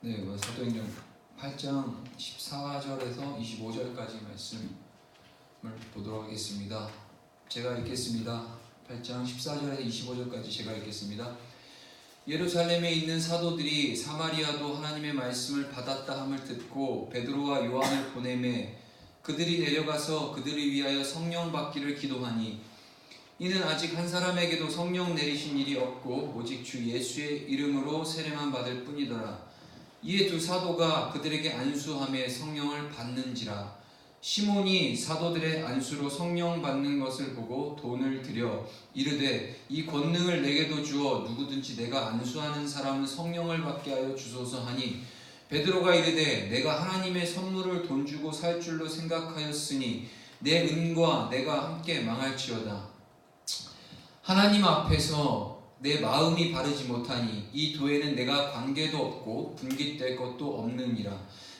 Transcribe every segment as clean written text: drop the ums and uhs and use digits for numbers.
네, 사도행전 8장 14절에서 25절까지 말씀을 보도록 하겠습니다. 제가 읽겠습니다. 8장 14절에서 25절까지 제가 읽겠습니다. 예루살렘에 있는 사도들이 사마리아도 하나님의 말씀을 받았다 함을 듣고 베드로와 요한을 보내매 그들이 내려가서 그들을 위하여 성령 받기를 기도하니 이는 아직 한 사람에게도 성령 내리신 일이 없고 오직 주 예수의 이름으로 세례만 받을 뿐이더라. 이에 두 사도가 그들에게 안수하며 성령을 받는지라. 시몬이 사도들의 안수로 성령 받는 것을 보고 돈을 들여 이르되 이 권능을 내게도 주어 누구든지 내가 안수하는 사람은 성령을 받게 하여 주소서 하니 베드로가 이르되 내가 하나님의 선물을 돈 주고 살 줄로 생각하였으니 내 은과 내가 함께 망할지어다. 하나님 앞에서 내 마음이 바르지 못하니 이 도에는 내가 관계도 없고 분깃될 것도 없느니라.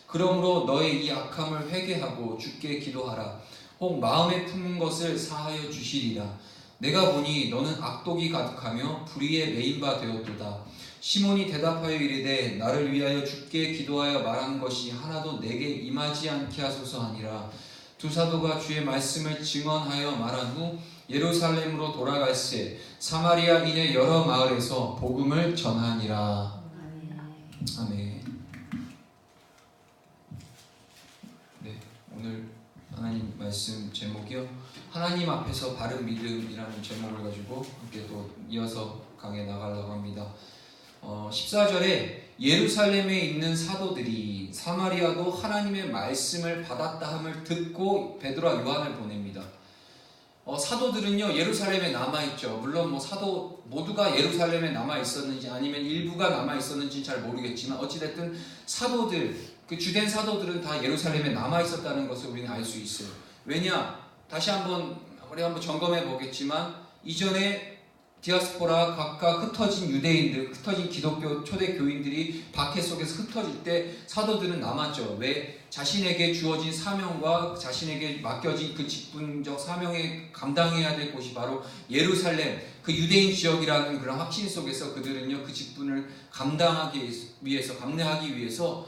그러므로 너의 이 악함을 회개하고 주께 기도하라. 혹 마음에 품은 것을 사하여 주시리라. 내가 보니 너는 악독이 가득하며 불의에 매인 바 되었도다. 시몬이 대답하여 이르되 나를 위하여 주께 기도하여 말한 것이 하나도 내게 임하지 않게 하소서 하니라. 두 사도가 주의 말씀을 증언하여 말한 후 예루살렘으로 돌아갈새 사마리아인의 여러 마을에서 복음을 전하니라. 아멘. 네, 오늘 하나님 말씀 제목이요, 하나님 앞에서 바른 믿음이라는 제목을 가지고 함께 또 이어서 강해 나가려고 합니다. 14절에 예루살렘에 있는 사도들이 사마리아도 하나님의 말씀을 받았다 함을 듣고 베드로와 요한을 보냅니다. 사도들은요 예루살렘에 남아있죠. 물론 사도 모두가 예루살렘에 남아있었는지 아니면 일부가 남아있었는지는 잘 모르겠지만 어찌됐든 사도들, 그 주된 사도들은 다 예루살렘에 남아있었다는 것을 우리는 알 수 있어요. 왜냐? 다시 우리 한번 점검해 보겠지만 이전에 디아스포라 각각 흩어진 유대인들, 흩어진 기독교 초대 교인들이 박해 속에서 흩어질 때 사도들은 남았죠. 왜? 자신에게 주어진 사명과 자신에게 맡겨진 그 직분적 사명에 감당해야 될 곳이 바로 예루살렘, 그 유대인 지역이라는 그런 확신 속에서 그들은요 그 직분을 감당하기 위해서, 감내하기 위해서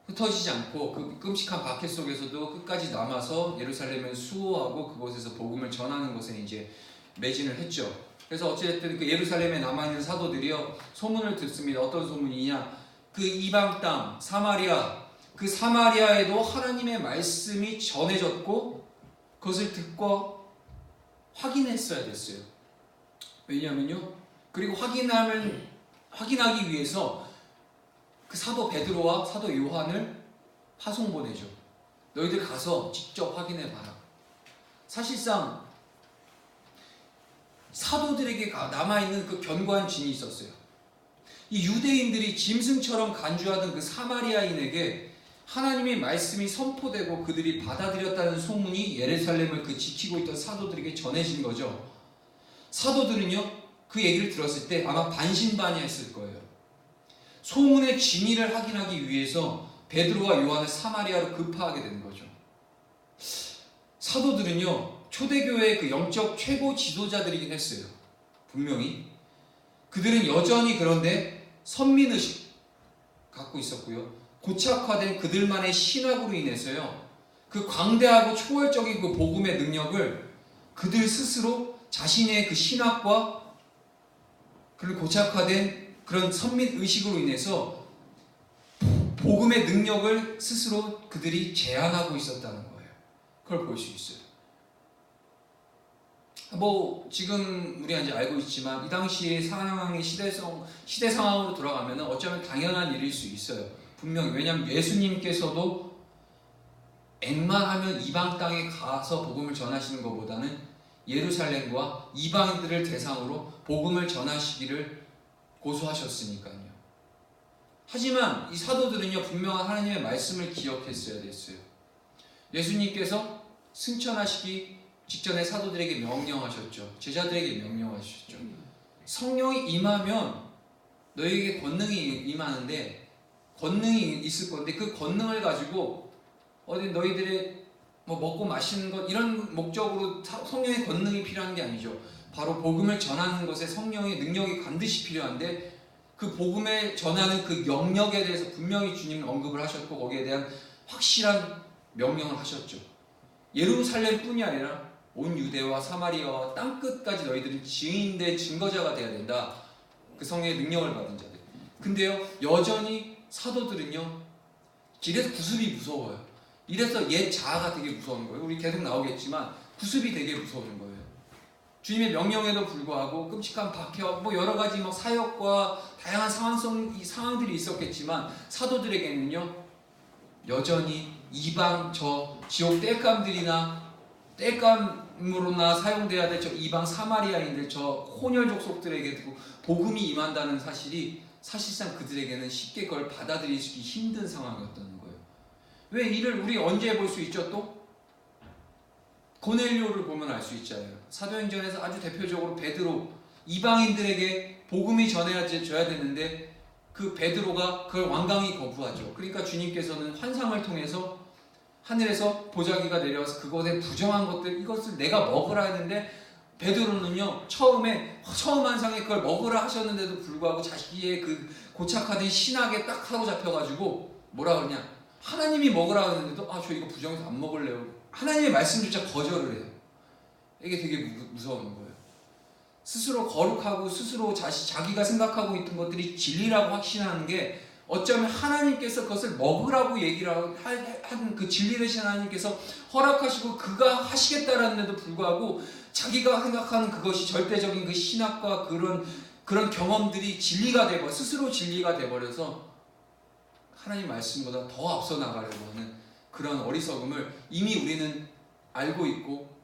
흩어지지 않고 그 끔찍한 박해 속에서도 끝까지 남아서 예루살렘을 수호하고 그곳에서 복음을 전하는 것에 이제 매진을 했죠. 그래서 어찌됐든 그 예루살렘에 남아있는 사도들이요 소문을 듣습니다. 어떤 소문이냐? 그 이방 땅 사마리아, 그 사마리아에도 하나님의 말씀이 전해졌고 그것을 듣고 확인했어야 됐어요. 왜냐하면요, 그리고 확인하기 위해서 그 사도 베드로와 사도 요한을 파송 보내죠. 너희들 가서 직접 확인해 봐라. 사실상 사도들에게 남아있는 그 견고한 진이 있었어요. 이 유대인들이 짐승처럼 간주하던 그 사마리아인에게 하나님의 말씀이 선포되고 그들이 받아들였다는 소문이 예루살렘을 지키고 있던 사도들에게 전해진 거죠. 사도들은요 그 얘기를 들었을 때 아마 반신반의했을 거예요. 소문의 진위를 확인하기 위해서 베드로와 요한을 사마리아로 급파하게 된 거죠. 사도들은요 초대교회의 그 영적 최고 지도자들이긴 했어요. 분명히 그들은 여전히 그런데 선민의식 갖고 있었고요, 고착화된 그들만의 신학으로 인해서요 그 광대하고 초월적인 그 복음의 능력을 그들 스스로 자신의 그 신학과 그런 고착화된 그런 선민의식으로 인해서 복음의 능력을 스스로 그들이 제한하고 있었다는 거예요. 그걸 볼 수 있어요. 지금 우리가 이제 알고 있지만 이 당시의 상황의 시대 상황으로 돌아가면 어쩌면 당연한 일일 수 있어요. 분명히. 왜냐하면 예수님께서도 웬만하면 이방 땅에 가서 복음을 전하시는 것보다는 예루살렘과 이방인들을 대상으로 복음을 전하시기를 고수하셨으니까요. 하지만 이 사도들은요 분명한 하나님의 말씀을 기억했어야 됐어요. 예수님께서 승천하시기 직전에 사도들에게 명령하셨죠. 제자들에게 명령하셨죠. 성령이 임하면 너희에게 권능이 임하는데, 권능이 있을 건데 그 권능을 가지고 너희들의 먹고 마시는 것 이런 목적으로 성령의 권능이 필요한 게 아니죠. 바로 복음을 전하는 것에 성령의 능력이 반드시 필요한데 그 복음에 전하는 그 영역에 대해서 분명히 주님은 언급을 하셨고 거기에 대한 확실한 명령을 하셨죠. 예루살렘뿐이 아니라 온 유대와 사마리아와 땅끝까지 너희들은 증인된 증거자가 되어야 된다. 그 성령의 능력을 받은 자들. 근데요, 여전히 사도들은요, 이래서 구습이 무서워요. 이래서 옛 자아가 되게 무서운 거예요. 우리 계속 나오겠지만 구습이 되게 무서운 거예요. 주님의 명령에도 불구하고 끔찍한 박해와 뭐 여러 가지 막 사역과 다양한 상황들이 있었겠지만 사도들에게는요, 여전히 이방 저 지옥 땔감으로나 사용돼야 될 저 이방 사마리아인들 저 혼혈 족속들에게도 복음이 임한다는 사실이 사실상 그들에게는 쉽게 그걸 받아들이기 힘든 상황이었다는 거예요. 왜 이를 우리 언제 볼 수 있죠? 또 고넬료를 보면 알 수 있잖아요. 사도행전에서 아주 대표적으로 베드로, 이방인들에게 복음이 전해져야 되는데 그 베드로가 그걸 완강히 거부하죠. 그러니까 주님께서는 환상을 통해서 하늘에서 보자기가 내려와서 그것에 부정한 것들, 이것을 내가 먹으라 했는데 베드로는요, 처음 환상에 그걸 먹으라 하셨는데도 불구하고 자기의 그 고착화된 신학에 딱 사로잡혀가지고 뭐라 그러냐, 하나님이 먹으라 했는데도 저 이거 부정해서 안 먹을래요. 하나님의 말씀조차 거절을 해요. 이게 되게 무서운 거예요. 스스로 거룩하고 스스로 자기가 생각하고 있던 것들이 진리라고 확신하는 게 어쩌면 하나님께서 그것을 먹으라고 얘기를 한 그 진리 되신 하나님께서 허락하시고 그가 하시겠다라는데도 불구하고 자기가 생각하는 그것이 절대적인 그 신학과 그런 경험들이 진리가 돼버려, 스스로 진리가 돼버려서 하나님 말씀보다 더 앞서 나가려고 하는 그런 어리석음을 이미 우리는 알고 있고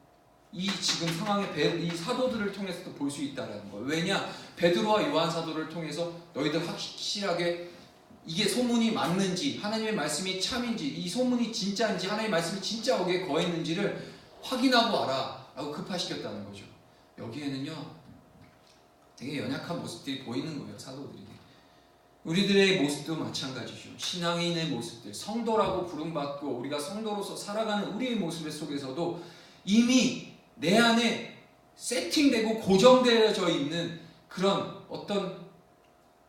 이 지금 상황의 이 사도들을 통해서도 볼 수 있다는 거예요. 왜냐? 베드로와 요한 사도를 통해서 너희들 확실하게 이게 소문이 맞는지, 하나님의 말씀이 참인지, 이 소문이 진짜인지, 하나님의 말씀이 진짜 거기에 거했는지를 확인하고 와라 라고 급파시켰다는 거죠. 여기에는요, 되게 연약한 모습들이 보이는 거예요. 사도들이. 우리들의 모습도 마찬가지죠. 신앙인의 모습들, 성도라고 부름받고 우리가 성도로서 살아가는 우리의 모습 속에서도 이미 내 안에 세팅되고 고정되어져 있는 그런 어떤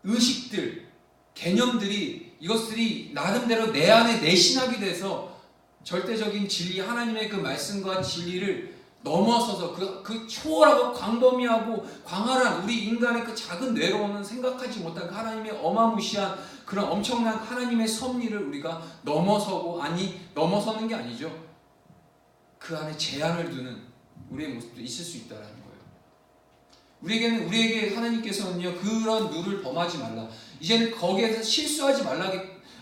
의식들, 개념들이, 이것들이 나름대로 내 안에 내신하게 돼서 절대적인 진리, 하나님의 그 말씀과 진리를 넘어서서 그 초월하고 광범위하고 광활한 우리 인간의 그 작은 뇌로는 생각하지 못한 하나님의 어마무시한 그런 엄청난 하나님의 섭리를 우리가 넘어서는 게 아니죠. 그 안에 제한을 두는 우리의 모습도 있을 수 있다는 거예요. 우리에게 하나님께서는요, 그런 룰을 범하지 말라. 이제는 거기에서 실수하지 말라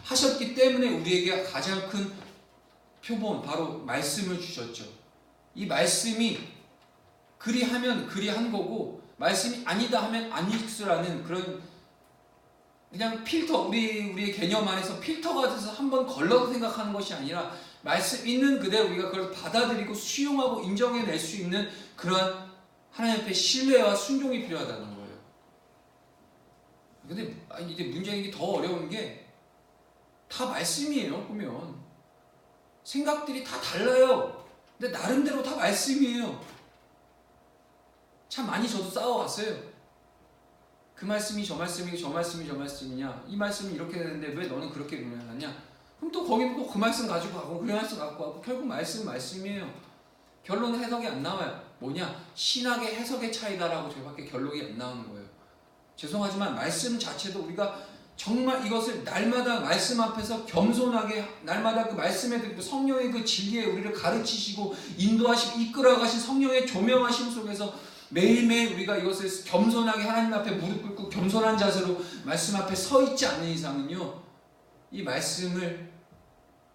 하셨기 때문에 우리에게 가장 큰 표본, 바로 말씀을 주셨죠. 이 말씀이 그리하면 그리한 거고, 말씀이 아니다 하면 아니라는 그런 그냥 필터, 우리의 개념 안에서 필터가 돼서 한번 걸러서 생각하는 것이 아니라 말씀 있는 그대로 우리가 그걸 받아들이고 수용하고 인정해낼 수 있는 그런 하나님 앞에 신뢰와 순종이 필요하다는 거예요. 근데 이제 문제인 게 더 어려운 게 다 말씀이에요. 보면 생각들이 다 달라요. 근데 나름대로 다 말씀이에요. 참 많이 저도 싸워갔어요. 그 말씀이 저 말씀이고 저 말씀이 저 말씀이냐, 이 말씀이 이렇게 되는데 왜 너는 그렇게 하냐. 그럼 또 거기는 또 그 말씀 가지고 가고 그 말씀 갖고 가고 결국 말씀이에요. 결론은 해석이 안 나와요. 뭐냐? 신학의 해석의 차이다라고 저밖에 결론이 안 나오는 거예요. 죄송하지만 말씀 자체도 우리가 정말 이것을 날마다 말씀 앞에서 겸손하게 날마다 그 말씀에 듣고 성령의 그 진리에 우리를 가르치시고 인도하시고 이끌어가신 성령의 조명하심 속에서 매일매일 우리가 이것을 겸손하게 하나님 앞에 무릎 꿇고 겸손한 자세로 말씀 앞에 서 있지 않는 이상은요, 이 말씀을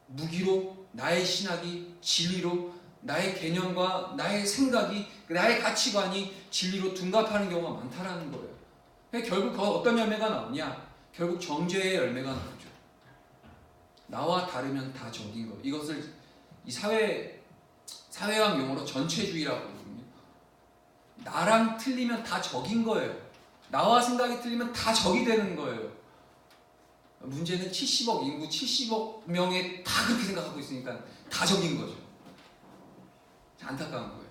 무기로 나의 신학이 진리로, 나의 개념과 나의 생각이, 나의 가치관이 진리로 둔갑하는 경우가 많다라는 거예요. 결국 어떤 열매가 나오냐? 결국 정죄의 열매가 나오죠. 나와 다르면 다 적인 거예요. 이것을 이 사회학 용어로 전체주의라고 부르거든요. 나랑 틀리면 다 적인 거예요. 나와 생각이 틀리면 다 적이 되는 거예요. 문제는 70억 인구 70억 명에 다 그렇게 생각하고 있으니까 다 적인 거죠. 안타까운 거예요.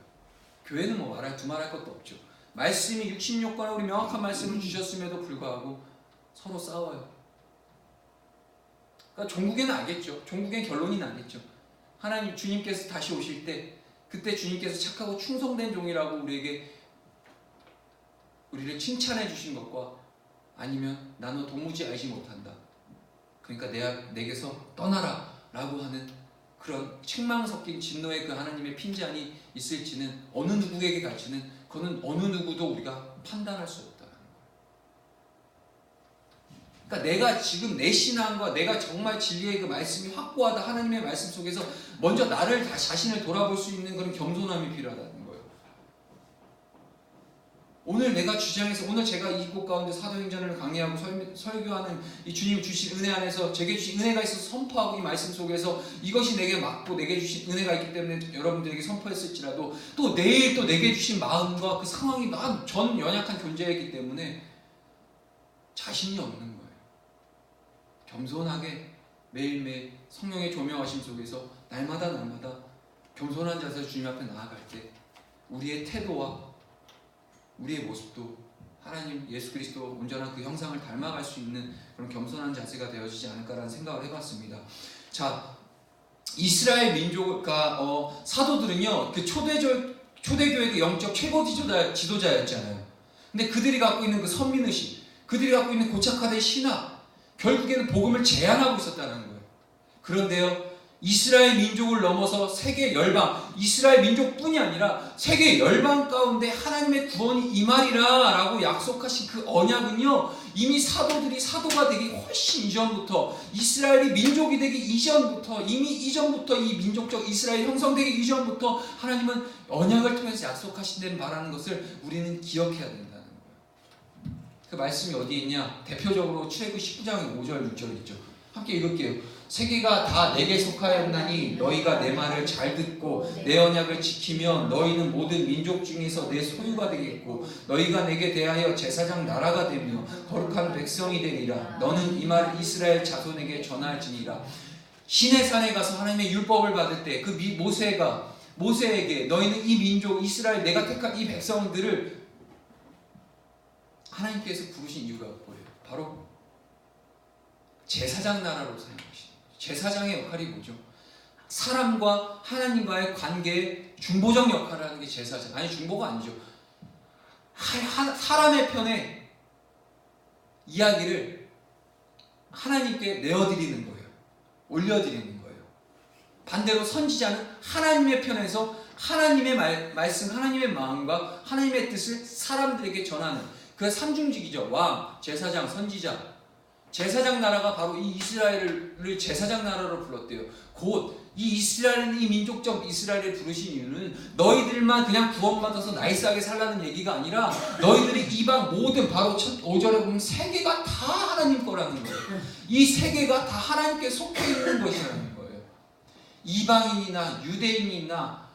교회는 뭐 두말할 것도 없죠. 말씀이 66권에 우리 명확한 말씀을 주셨음에도 불구하고 서로 싸워요. 그러니까 종국에는 알겠죠. 종국엔 결론이 나겠죠. 하나님 주님께서 다시 오실 때 그때 주님께서 착하고 충성된 종이라고 우리를 칭찬해 주신 것과 아니면 나는 도무지 알지 못한다. 그러니까 내게서 떠나라 라고 하는 그런 책망 섞인 진노의 그 하나님의 핀잔이 있을지는 어느 누구에게 갈지는 그거는 어느 누구도 우리가 판단할 수 없다는 거예요. 그러니까 내가 지금 내 신앙과 내가 정말 진리의 그 말씀이 확고하다 하나님의 말씀 속에서 먼저 나를 자신을 돌아볼 수 있는 그런 겸손함이 필요하다는 거예요. 오늘 내가 주장해서 오늘 제가 이 곳 가운데 사도행전을 강의하고 설교하는 이 주님 주신 은혜 안에서 제게 주신 은혜가 있어서 선포하고 이 말씀 속에서 이것이 내게 맞고 내게 주신 은혜가 있기 때문에 여러분들에게 선포했을지라도 또 내일 또 내게 주신 마음과 그 상황이 전 연약한 존재이기 때문에 자신이 없는 거예요. 겸손하게 매일매일 성령의 조명하심 속에서 날마다 겸손한 자세로 주님 앞에 나아갈 때 우리의 태도와 우리의 모습도 하나님 예수 그리스도 온전한 그 형상을 닮아갈 수 있는 그런 겸손한 자세가 되어지지 않을까라는 생각을 해봤습니다. 자, 이스라엘 민족과 사도들은요 그 초대교회 그 영적 최고 지도자였잖아요. 근데 그들이 갖고 있는 그 선민의식, 그들이 갖고 있는 고착화된 신학, 결국에는 복음을 제한하고 있었다는 거예요. 그런데요, 이스라엘 민족을 넘어서 세계 열방, 이스라엘 민족뿐이 아니라 세계 열방 가운데 하나님의 구원이 임하리라 라고 약속하신 그 언약은요, 이미 사도들이 사도가 되기 훨씬 이전부터, 이스라엘이 민족이 되기 이전부터, 이미 이전부터 이 민족적 이스라엘 형성되기 이전부터 하나님은 언약을 통해서 약속하신 데 말하는 것을 우리는 기억해야 된다는 거예요. 그 말씀이 어디에 있냐? 대표적으로 출애굽 19장 5절 6절 있죠. 함께 읽을게요. 세계가 다 내게 속하였나니 너희가 내 말을 잘 듣고 내 언약을 지키면 너희는 모든 민족 중에서 내 소유가 되겠고 너희가 내게 대하여 제사장 나라가 되며 거룩한 백성이 되리라. 너는 이 말을 이스라엘 자손에게 전할지니라. 시내산에 가서 하나님의 율법을 받을 때 그 모세에게 너희는 이 민족 이스라엘 내가 택한 이 백성들을 하나님께서 부르신 이유가 뭐예요? 바로 제사장 나라로 사용하시는 거예요. 제사장의 역할이 뭐죠? 사람과 하나님과의 관계의 중보적 역할을 하는 게 제사장. 아니, 중보가 아니죠. 사람의 편에 이야기를 하나님께 내어드리는 거예요. 올려드리는 거예요. 반대로 선지자는 하나님의 편에서 하나님의 말씀, 하나님의 마음과 하나님의 뜻을 사람들에게 전하는 그 삼중직이죠. 왕, 제사장, 선지자. 제사장 나라가 바로 이 이스라엘을 제사장 나라로 불렀대요. 곧 이 이스라엘은 이 민족적 이스라엘을 부르신 이유는 너희들만 그냥 구원받아서 나이스하게 살라는 얘기가 아니라 너희들이 이방 모든 바로 첫 5절에 보면 세계가 다 하나님 거라는 거예요. 이 세계가 다 하나님께 속해 있는 것이라는 거예요. 이방인이나 유대인이나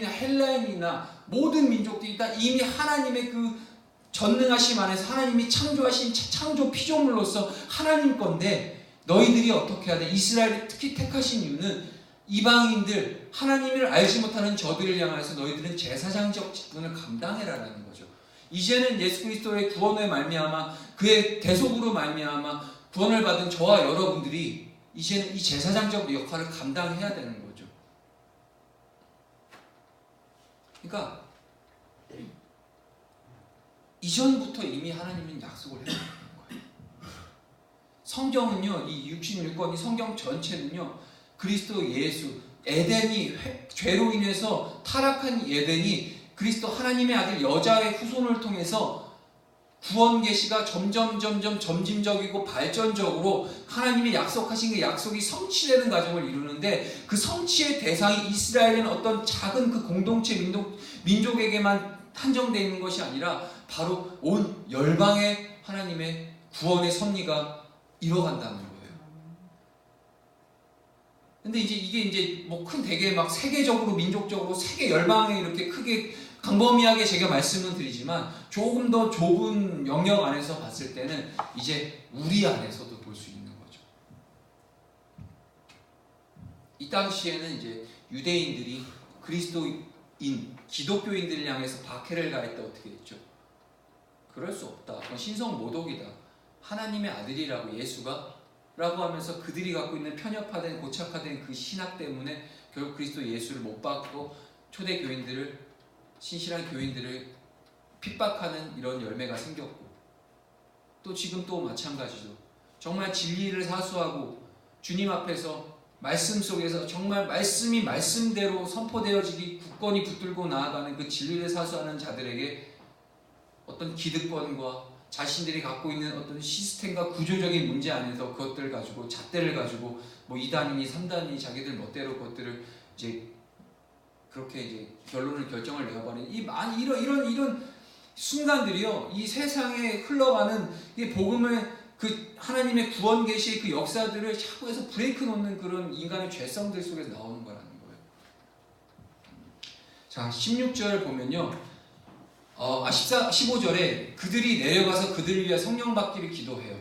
헬라인이나 모든 민족들이 다 이미 하나님의 그 전능하심 안에서 하나님이 창조하신 창조 피조물로서 하나님 건데 너희들이 어떻게 해야 돼? 이스라엘을 특히 택하신 이유는 이방인들, 하나님을 알지 못하는 저들을 향해서 너희들은 제사장적 직분을 감당해라라는 거죠. 이제는 예수 그리스도의 구원의 말미암아 그의 대속으로 말미암아 구원을 받은 저와 여러분들이 이제는 이 제사장적 역할을 감당해야 되는 거죠. 그러니까 이전부터 이미 하나님은 약속을 해주는 거예요. 성경은요, 이 66권이 성경 전체는요, 그리스도 예수, 에덴이 죄로 인해서 타락한 에덴이 그리스도 하나님의 아들 여자의 후손을 통해서 구원 계시가 점진적이고 발전적으로 하나님이 약속하신 그 약속이 성취되는 과정을 이루는데 그 성취의 대상이 이스라엘은 어떤 작은 그 공동체 민족에게만 한정되어 있는 것이 아니라 바로 온 열방의 하나님의 구원의 섭리가 이뤄간다는 거예요. 근데 이게 뭐 큰 되게 막 세계적으로 민족적으로 세계 열방에 이렇게 크게 광범위하게 제가 말씀을 드리지만 조금 더 좁은 영역 안에서 봤을 때는 이제 우리 안에서도 볼 수 있는 거죠. 이 당시에는 이제 유대인들이 그리스도인 기독교인들을 향해서 박해를 가했다 어떻게 했죠? 그럴 수 없다. 그건 신성 모독이다. 하나님의 아들이라고 예수가 라고 하면서 그들이 갖고 있는 편협화된 고착화된 그 신학 때문에 결국 그리스도 예수를 못 받고 초대 교인들을 신실한 교인들을 핍박하는 이런 열매가 생겼고, 또 지금 또 마찬가지죠. 정말 진리를 사수하고 주님 앞에서 말씀 속에서 정말 말씀이 말씀대로 선포되어지기 굳건히 붙들고 나아가는 그 진리를 사수하는 자들에게 어떤 기득권과 자신들이 갖고 있는 어떤 시스템과 구조적인 문제 안에서 그것들을 가지고 잣대를 가지고 뭐 2단이니 3단이니 자기들 멋대로 그것들을 이제 그렇게 이제 결정을 내어버리는 이런 순간들이요, 이 세상에 흘러가는 이 복음의 그 하나님의 구원 계시의 그 역사들을 자꾸 해서 브레이크 놓는 그런 인간의 죄성들 속에서 나오는 거라는 거예요. 자, 16절 보면요. 15절에 그들이 내려가서 그들을 위해 성령 받기를 기도해요.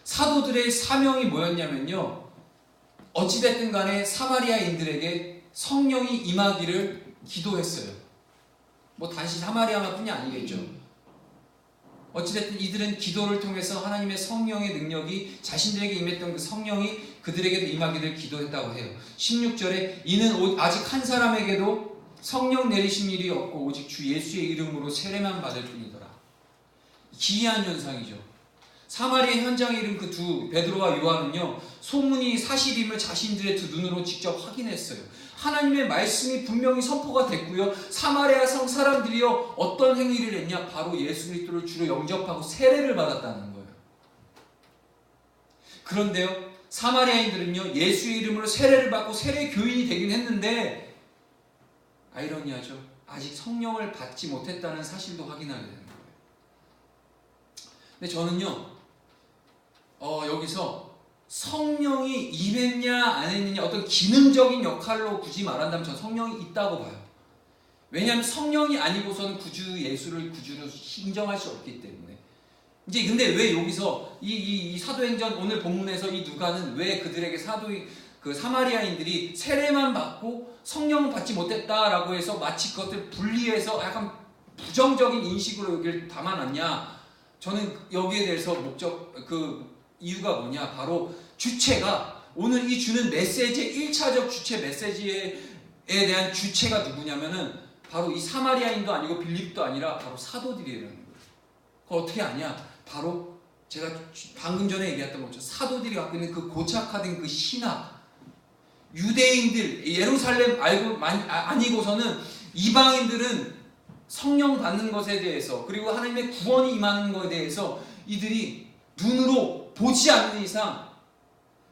사도들의 사명이 뭐였냐면요, 어찌됐든 간에 사마리아인들에게 성령이 임하기를 기도했어요. 뭐 단지 사마리아만뿐이 아니겠죠. 어찌됐든 이들은 기도를 통해서 하나님의 성령의 능력이 자신들에게 임했던 그 성령이 그들에게도 임하기를 기도했다고 해요. 16절에 이는 아직 한 사람에게도 성령 내리신 일이 없고 오직 주 예수의 이름으로 세례만 받을 뿐이더라. 기이한 현상이죠. 사마리아 현장에 이른 그 두 베드로와 요한은요, 소문이 사실임을 자신들의 두 눈으로 직접 확인했어요. 하나님의 말씀이 분명히 선포가 됐고요, 사마리아 성 사람들이요 어떤 행위를 했냐, 바로 예수 그리스도를 주로 영접하고 세례를 받았다는 거예요. 그런데요, 사마리아인들은요 예수의 이름으로 세례를 받고 세례 교인이 되긴 했는데, 아이러니하죠. 아직 성령을 받지 못했다는 사실도 확인하게 되는 거예요. 근데 저는요, 여기서 성령이 임했냐 안 했느냐 어떤 기능적인 역할로 굳이 말한다면 저는 성령이 있다고 봐요. 왜냐하면 성령이 아니고서는 예수를 구주로 인정할 수 없기 때문에. 이제 근데 왜 여기서 이 사도행전 오늘 본문에서 이 누가는 왜 그들에게 그 사마리아인들이 세례만 받고 성령은 받지 못했다라고 해서 마치 그것을 분리해서 약간 부정적인 인식으로 여기를 담아놨냐? 저는 여기에 대해서 이유가 뭐냐? 바로 주체가, 오늘 이 주는 메시지의 1차적 주체 메시지에 대한 주체가 누구냐면은 바로 이 사마리아인도 아니고 빌립도 아니라 바로 사도들이라는 거예요. 그거 어떻게 아냐? 바로 제가 방금 전에 얘기했던 것처럼 사도들이 갖고 있는 그 고착화된 그 신학, 유대인들 예루살렘 아니고서는 이방인들은 성령 받는 것에 대해서, 그리고 하나님의 구원이 임하는 것에 대해서 이들이 눈으로 보지 않는 이상,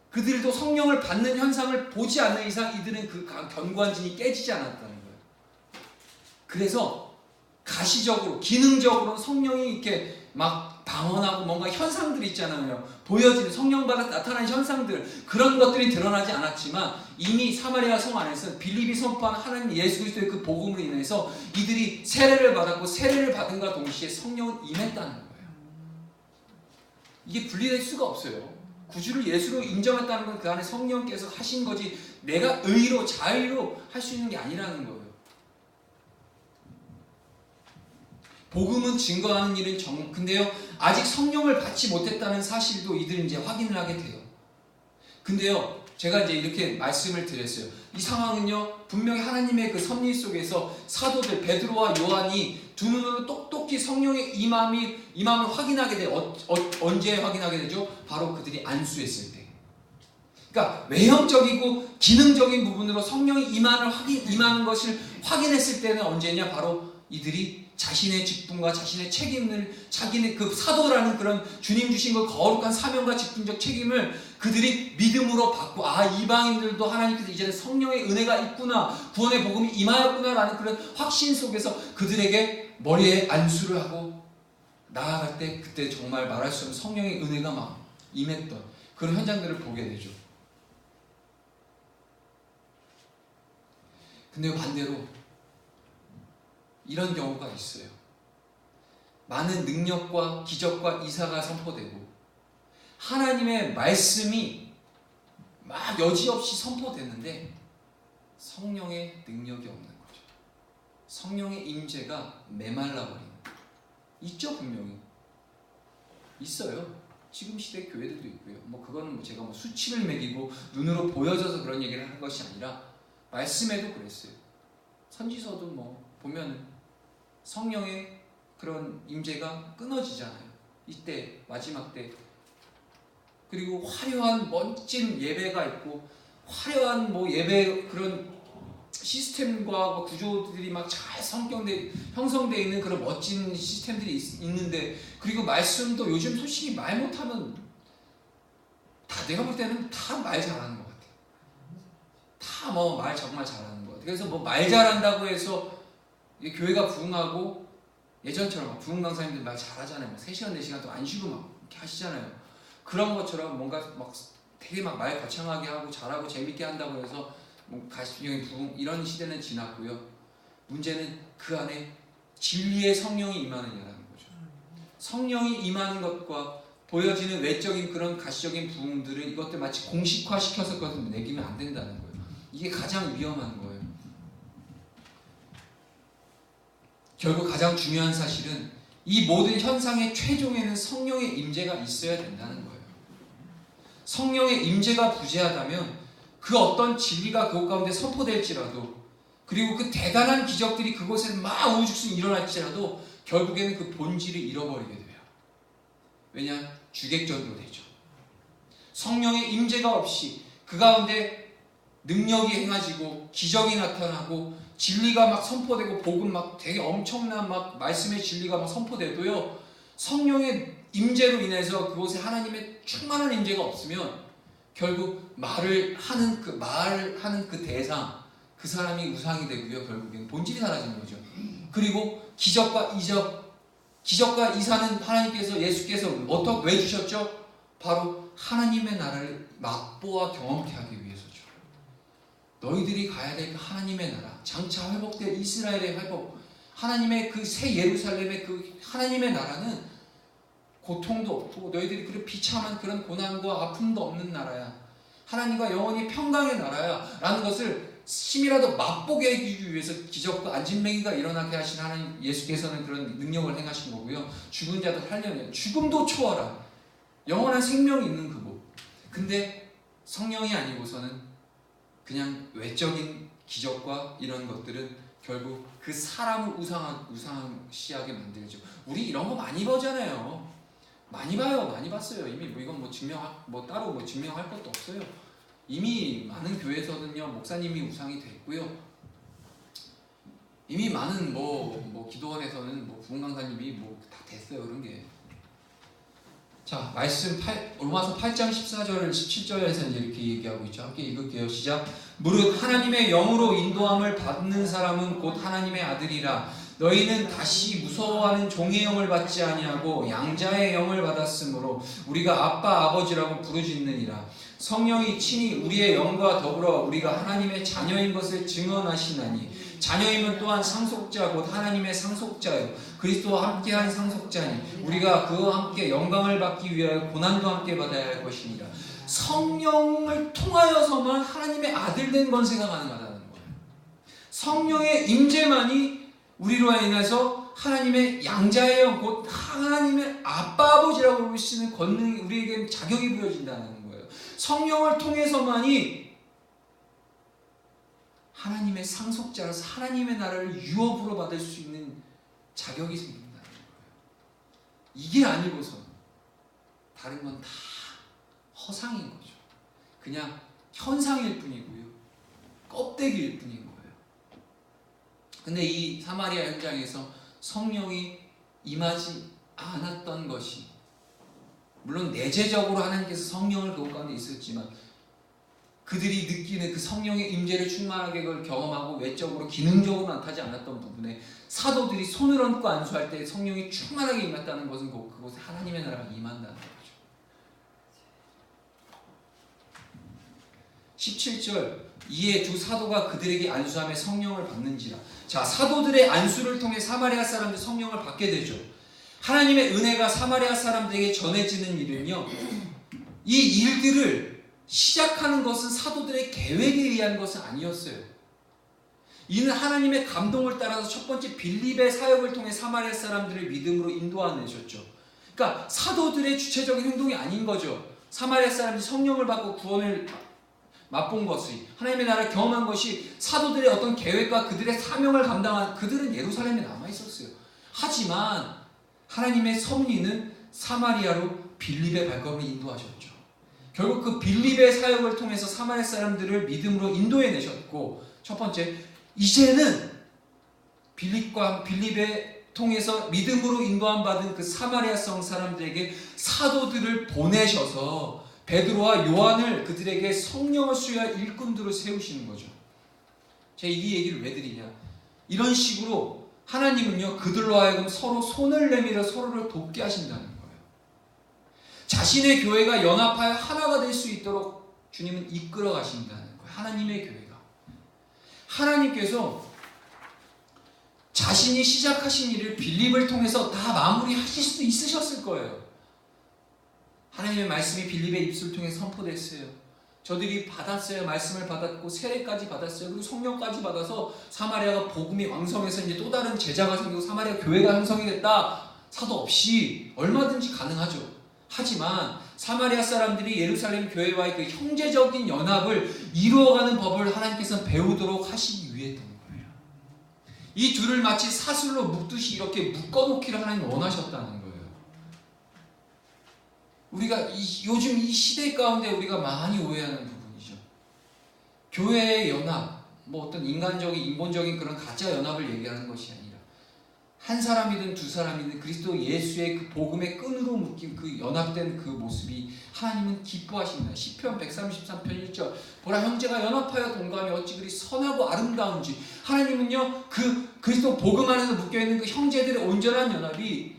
그들도 성령을 받는 현상을 보지 않는 이상 이들은 그 견고한진이 깨지지 않았다는 거예요. 그래서 가시적으로 기능적으로 성령이 이렇게 막 방언하고 뭔가 현상들이 있잖아요. 보여지는 성령 받아 나타나는 현상들, 그런 것들이 드러나지 않았지만 이미 사마리아 성 안에서 빌립이 선포한 하나님 예수 그리스도의 그 복음으로 인해서 이들이 세례를 받았고, 세례를 받은과 동시에 성령은 임했다는 거예요. 이게 분리될 수가 없어요. 구주를 예수로 인정했다는 건 그 안에 성령께서 하신 거지 내가 의로 자의로 할 수 있는 게 아니라는 거예요. 복음은 증거하는 일은 근데요, 아직 성령을 받지 못했다는 사실도 이들은 이제 확인을 하게 돼요. 근데요, 제가 이제 이렇게 말씀을 드렸어요. 이 상황은요, 분명히 하나님의 그 섭리 속에서 사도들 베드로와 요한이 두 눈으로 똑똑히 성령의 임함을 확인하게 돼요. 언제 확인하게 되죠? 바로 그들이 안수했을 때. 그러니까 외형적이고 기능적인 부분으로 성령이 임하는 것을 확인했을 때는 언제냐? 바로 이들이 자신의 직분과 자신의 책임을, 자기네 그 사도라는 그런 주님 주신 그 거룩한 사명과 직분적 책임을 그들이 믿음으로 받고, 이방인들도 하나님께서 이제는 성령의 은혜가 있구나, 구원의 복음이 임하였구나 라는 그런 확신 속에서 그들에게 머리에 안수를 하고 나아갈 때, 그때 정말 말할 수 없는 성령의 은혜가 막 임했던 그런 현장들을 보게 되죠. 근데 반대로 이런 경우가 있어요. 많은 능력과 기적과 이사가 선포되고 하나님의 말씀이 막 여지없이 선포되는데 성령의 능력이 없는 거죠. 성령의 임재가 메말라 버리는 거예요. 있죠, 분명히. 있어요. 지금 시대 교회들도 있고요. 뭐 그거는 뭐 제가 뭐 수치를 매기고 눈으로 보여져서 그런 얘기를 하는 것이 아니라 말씀에도 그랬어요. 선지서도 뭐 보면 성령의 그런 임재가 끊어지잖아요. 이때 마지막 때. 그리고 화려한 멋진 예배가 있고 화려한 뭐 예배 그런 시스템과 뭐 구조들이 막 잘 형성되어 있는 그런 멋진 시스템들이 있는데, 그리고 말씀도 요즘 솔직히 말 못하면 다 내가 볼 때는 다 말 잘하는 것 같아요. 다 뭐 말 정말 잘하는 것 같아요. 그래서 뭐 말 잘한다고 해서 교회가 부흥하고, 예전처럼 부흥 강사님들 말 잘하잖아요. 3시간 4시간 또 안 쉬고 막 이렇게 하시잖아요. 그런 것처럼 뭔가 막 되게 막 말 거창하게 하고 잘하고 재밌게 한다고 해서 뭐 가시적인 부흥 이런 시대는 지났고요. 문제는 그 안에 진리의 성령이 임하느냐라는 거죠. 성령이 임하는 것과 보여지는 외적인 그런 가시적인 부흥들을 이것들 마치 공식화시켜서 그것을 내기면 안 된다는 거예요. 이게 가장 위험한 거예요. 결국 가장 중요한 사실은 이 모든 현상의 최종에는 성령의 임재가 있어야 된다는 거예요. 성령의 임재가 부재하다면 그 어떤 진리가 그곳 가운데 선포될지라도, 그리고 그 대단한 기적들이 그곳에 막 우후죽순 일어날지라도 결국에는 그 본질을 잃어버리게 돼요. 왜냐? 주객전도 되죠. 성령의 임재가 없이 그 가운데 능력이 행하지고 기적이 나타나고 진리가 막 선포되고 복음 막 되게 엄청난 막 말씀의 진리가 막 선포돼도요, 성령의 임재로 인해서 그곳에 하나님의 충만한 임재가 없으면 결국 말을 하는 그 대상, 그 사람이 우상이 되고요. 결국엔 본질이 사라지는 거죠. 그리고 기적과 이사는 하나님께서, 예수께서 왜 주셨죠? 바로 하나님의 나라를 맛보아 경험케 하기 위해서죠. 너희들이 가야 될 그 하나님의 나라, 장차 회복될 이스라엘의 회복, 하나님의 그 새 예루살렘의 그 하나님의 나라는 고통도 없고 너희들이 그런 비참한 그런 고난과 아픔도 없는 나라야. 하나님과 영원히 평강의 나라야 라는 것을 심이라도 맛보게 해주기 위해서 기적과 안진뱅이가 일어나게 하신 하나님, 예수께서는 그런 능력을 행하신 거고요. 죽은 자도 살려내요. 죽음도 초월한 영원한 생명이 있는 그곳. 근데 성령이 아니고서는 그냥 외적인 기적과 이런 것들은 결국 그 사람을 우상시하게 만들죠. 우리 이런 거 많이 보잖아요. 많이 봐요. 많이 봤어요. 이미 뭐 이건 따로 증명할 것도 없어요. 이미 많은 교회에서는요, 목사님이 우상이 됐고요. 이미 많은 기도원에서는 부흥 강사님이 다 됐어요. 그런 게. 자, 말씀 로마서 8장 14절 17절에서 이렇게 얘기하고 있죠. 함께 읽을게요. 시작. 무릇 하나님의 영으로 인도함을 받는 사람은 곧 하나님의 아들이라. 너희는 다시 무서워하는 종의 영을 받지 아니하고 양자의 영을 받았으므로 우리가 아빠 아버지라고 부르짖느니라. 성령이 친히 우리의 영과 더불어 우리가 하나님의 자녀인 것을 증언하시나니 자녀임은 또한 상속자 곧 하나님의 상속자요 그리스도와 함께한 상속자니 우리가 그와 함께 영광을 받기 위하여 고난도 함께 받아야 할 것이니라. 성령을 통하여서만 하나님의 아들 된 건세가 가능하다는 거예요. 성령의 임재만이 우리로 인해서 하나님의 양자의 영 곧 하나님의 아빠 아버지라고 부르시는 권능이 우리에게 자격이 부여진다는 거예요. 성령을 통해서만이 하나님의 상속자로서 하나님의 나라를 유업으로 받을 수 있는 자격이 생긴다는 거예요. 이게 아니고서 다른 건 다 허상인 거죠. 그냥 현상일 뿐이고요. 껍데기일 뿐인 거예요. 근데 이 사마리아 현장에서 성령이 임하지 않았던 것이, 물론 내재적으로 하나님께서 성령을 그곳 가운데 있었지만 그들이 느끼는 그 성령의 임재를 충만하게 그걸 경험하고 외적으로 기능적으로 나타나지 않았던 부분에 사도들이 손을 얹고 안수할 때 성령이 충만하게 임했다는 것은 그곳에 하나님의 나라가 임한다는 거죠. 17절 이에 두 사도가 그들에게 안수하며 성령을 받는지라. 자, 사도들의 안수를 통해 사마리아 사람들 성령을 받게 되죠. 하나님의 은혜가 사마리아 사람들에게 전해지는 일은요, 이 일들을 시작하는 것은 사도들의 계획에 의한 것은 아니었어요. 이는 하나님의 감동을 따라서 첫 번째 빌립의 사역을 통해 사마리아 사람들을 믿음으로 인도하셨죠. 그러니까 사도들의 주체적인 행동이 아닌 거죠. 사마리아 사람들이 성령을 받고 구원을 맛본 것이, 하나님의 나라를 경험한 것이 사도들의 어떤 계획과 그들의 사명을 감당한, 그들은 예루살렘에 남아 있었어요. 하지만 하나님의 섭리는 사마리아로 빌립의 발걸음을 인도하셨죠. 결국 그 빌립의 사역을 통해서 사마리아 사람들을 믿음으로 인도해 내셨고, 첫 번째, 이제는 빌립의 통해서 믿음으로 인도함 받은 그 사마리아 성 사람들에게 사도들을 보내셔서 베드로와 요한을 그들에게 성령을 수여할 일꾼들을 세우시는 거죠. 제가 이 얘기를 왜 드리냐, 이런 식으로 하나님은요, 그들로 하여금 서로 손을 내밀어 서로를 돕게 하신다는 거예요. 자신의 교회가 연합하여 하나가 될 수 있도록 주님은 이끌어 가신다는 거예요. 하나님의 교회가, 하나님께서 자신이 시작하신 일을 빌립을 통해서 다 마무리하실 수 있으셨을 거예요. 하나님의 말씀이 빌립의 입술을 통해 선포됐어요. 저들이 받았어요. 말씀을 받았고 세례까지 받았어요. 그리고 성령까지 받아서 사마리아가 복음이 왕성해서 이제 또 다른 제자가 생기고 사마리아 교회가 형성이 됐다. 사도 없이 얼마든지 가능하죠. 하지만 사마리아 사람들이 예루살렘 교회와의 그 형제적인 연합을 이루어가는 법을 하나님께서는 배우도록 하시기 위해 했던 거예요. 이 둘을 마치 사슬로 묶듯이 이렇게 묶어놓기를 하나님이 원하셨다는 거예요. 우리가 요즘 이 시대 가운데 우리가 많이 오해하는 부분이죠. 교회의 연합, 뭐 어떤 인간적인, 인본적인 그런 가짜 연합을 얘기하는 것이 아니라 한 사람이든 두 사람이든 그리스도 예수의 그 복음의 끈으로 묶인 그 연합된 그 모습이 하나님은 기뻐하십니다. 시편 133편 1절, 보라 형제가 연합하여 동감이 어찌 그리 선하고 아름다운지. 하나님은요, 그 그리스도 복음 안에서 묶여있는 그 형제들의 온전한 연합이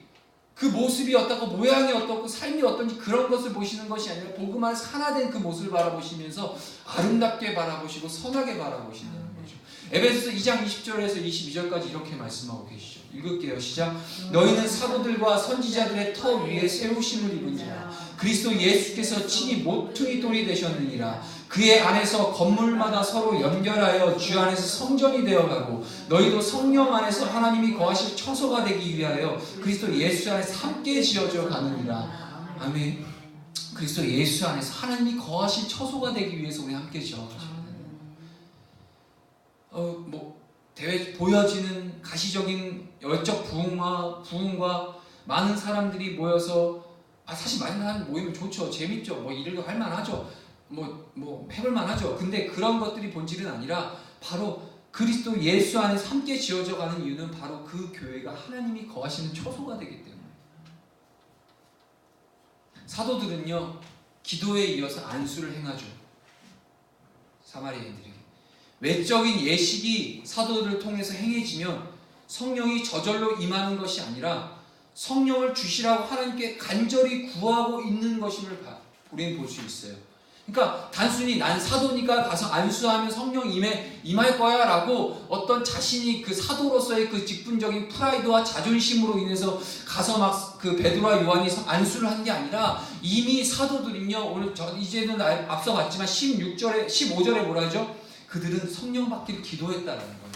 그 모습이 어떻고 모양이 어떻고 삶이 어떤지 그런 것을 보시는 것이 아니라 복음 안에서 하나 된 그 모습을 바라보시면서 아름답게 바라보시고 선하게 바라보신다는 거죠. 에베소서 2장 20절에서 22절까지 이렇게 말씀하고 계시죠. 읽을게요. 시작. 너희는 사도들과 선지자들의 터 위에 세우심을 입은지라 그리스도 예수께서 친히 모퉁이 돌이 되셨느니라. 그의 안에서 건물마다 서로 연결하여 주 안에서 성전이 되어가고 너희도 성령 안에서 하나님이 거하실 처소가 되기 위하여 그리스도 예수 안에서 함께 지어져 가느니라. 아멘. 그리스도 예수 안에서 하나님이 거하실 처소가 되기 위해서 우리 함께 지어가시는 대외 보여지는 가시적인 열적 부흥과 많은 사람들이 모여서, 사실 많은 사람이 모이면 좋죠. 재밌죠. 뭐 일을 할 만하죠. 뭐 해볼 만하죠. 근데 그런 것들이 본질은 아니라 바로 그리스도 예수 안에서 함께 지어져 가는 이유는 바로 그 교회가 하나님이 거하시는 처소가 되기 때문에. 사도들은요, 기도에 이어서 안수를 행하죠. 사마리아인들에게. 외적인 예식이 사도들을 통해서 행해지면 성령이 저절로 임하는 것이 아니라 성령을 주시라고 하나님께 간절히 구하고 있는 것임을 우리는 볼 수 있어요. 그러니까 단순히 난 사도니까 가서 안수하면 성령 임할 거야 라고 어떤 자신이 그 사도로서의 그 직분적인 프라이드와 자존심으로 인해서 가서 막 그 베드로와 요한이 안수를 한 게 아니라 이미 사도들은요, 오늘 이제는 앞서 봤지만 15절에 뭐라 하죠? 그들은 성령 받기를 기도했다라는 거예요.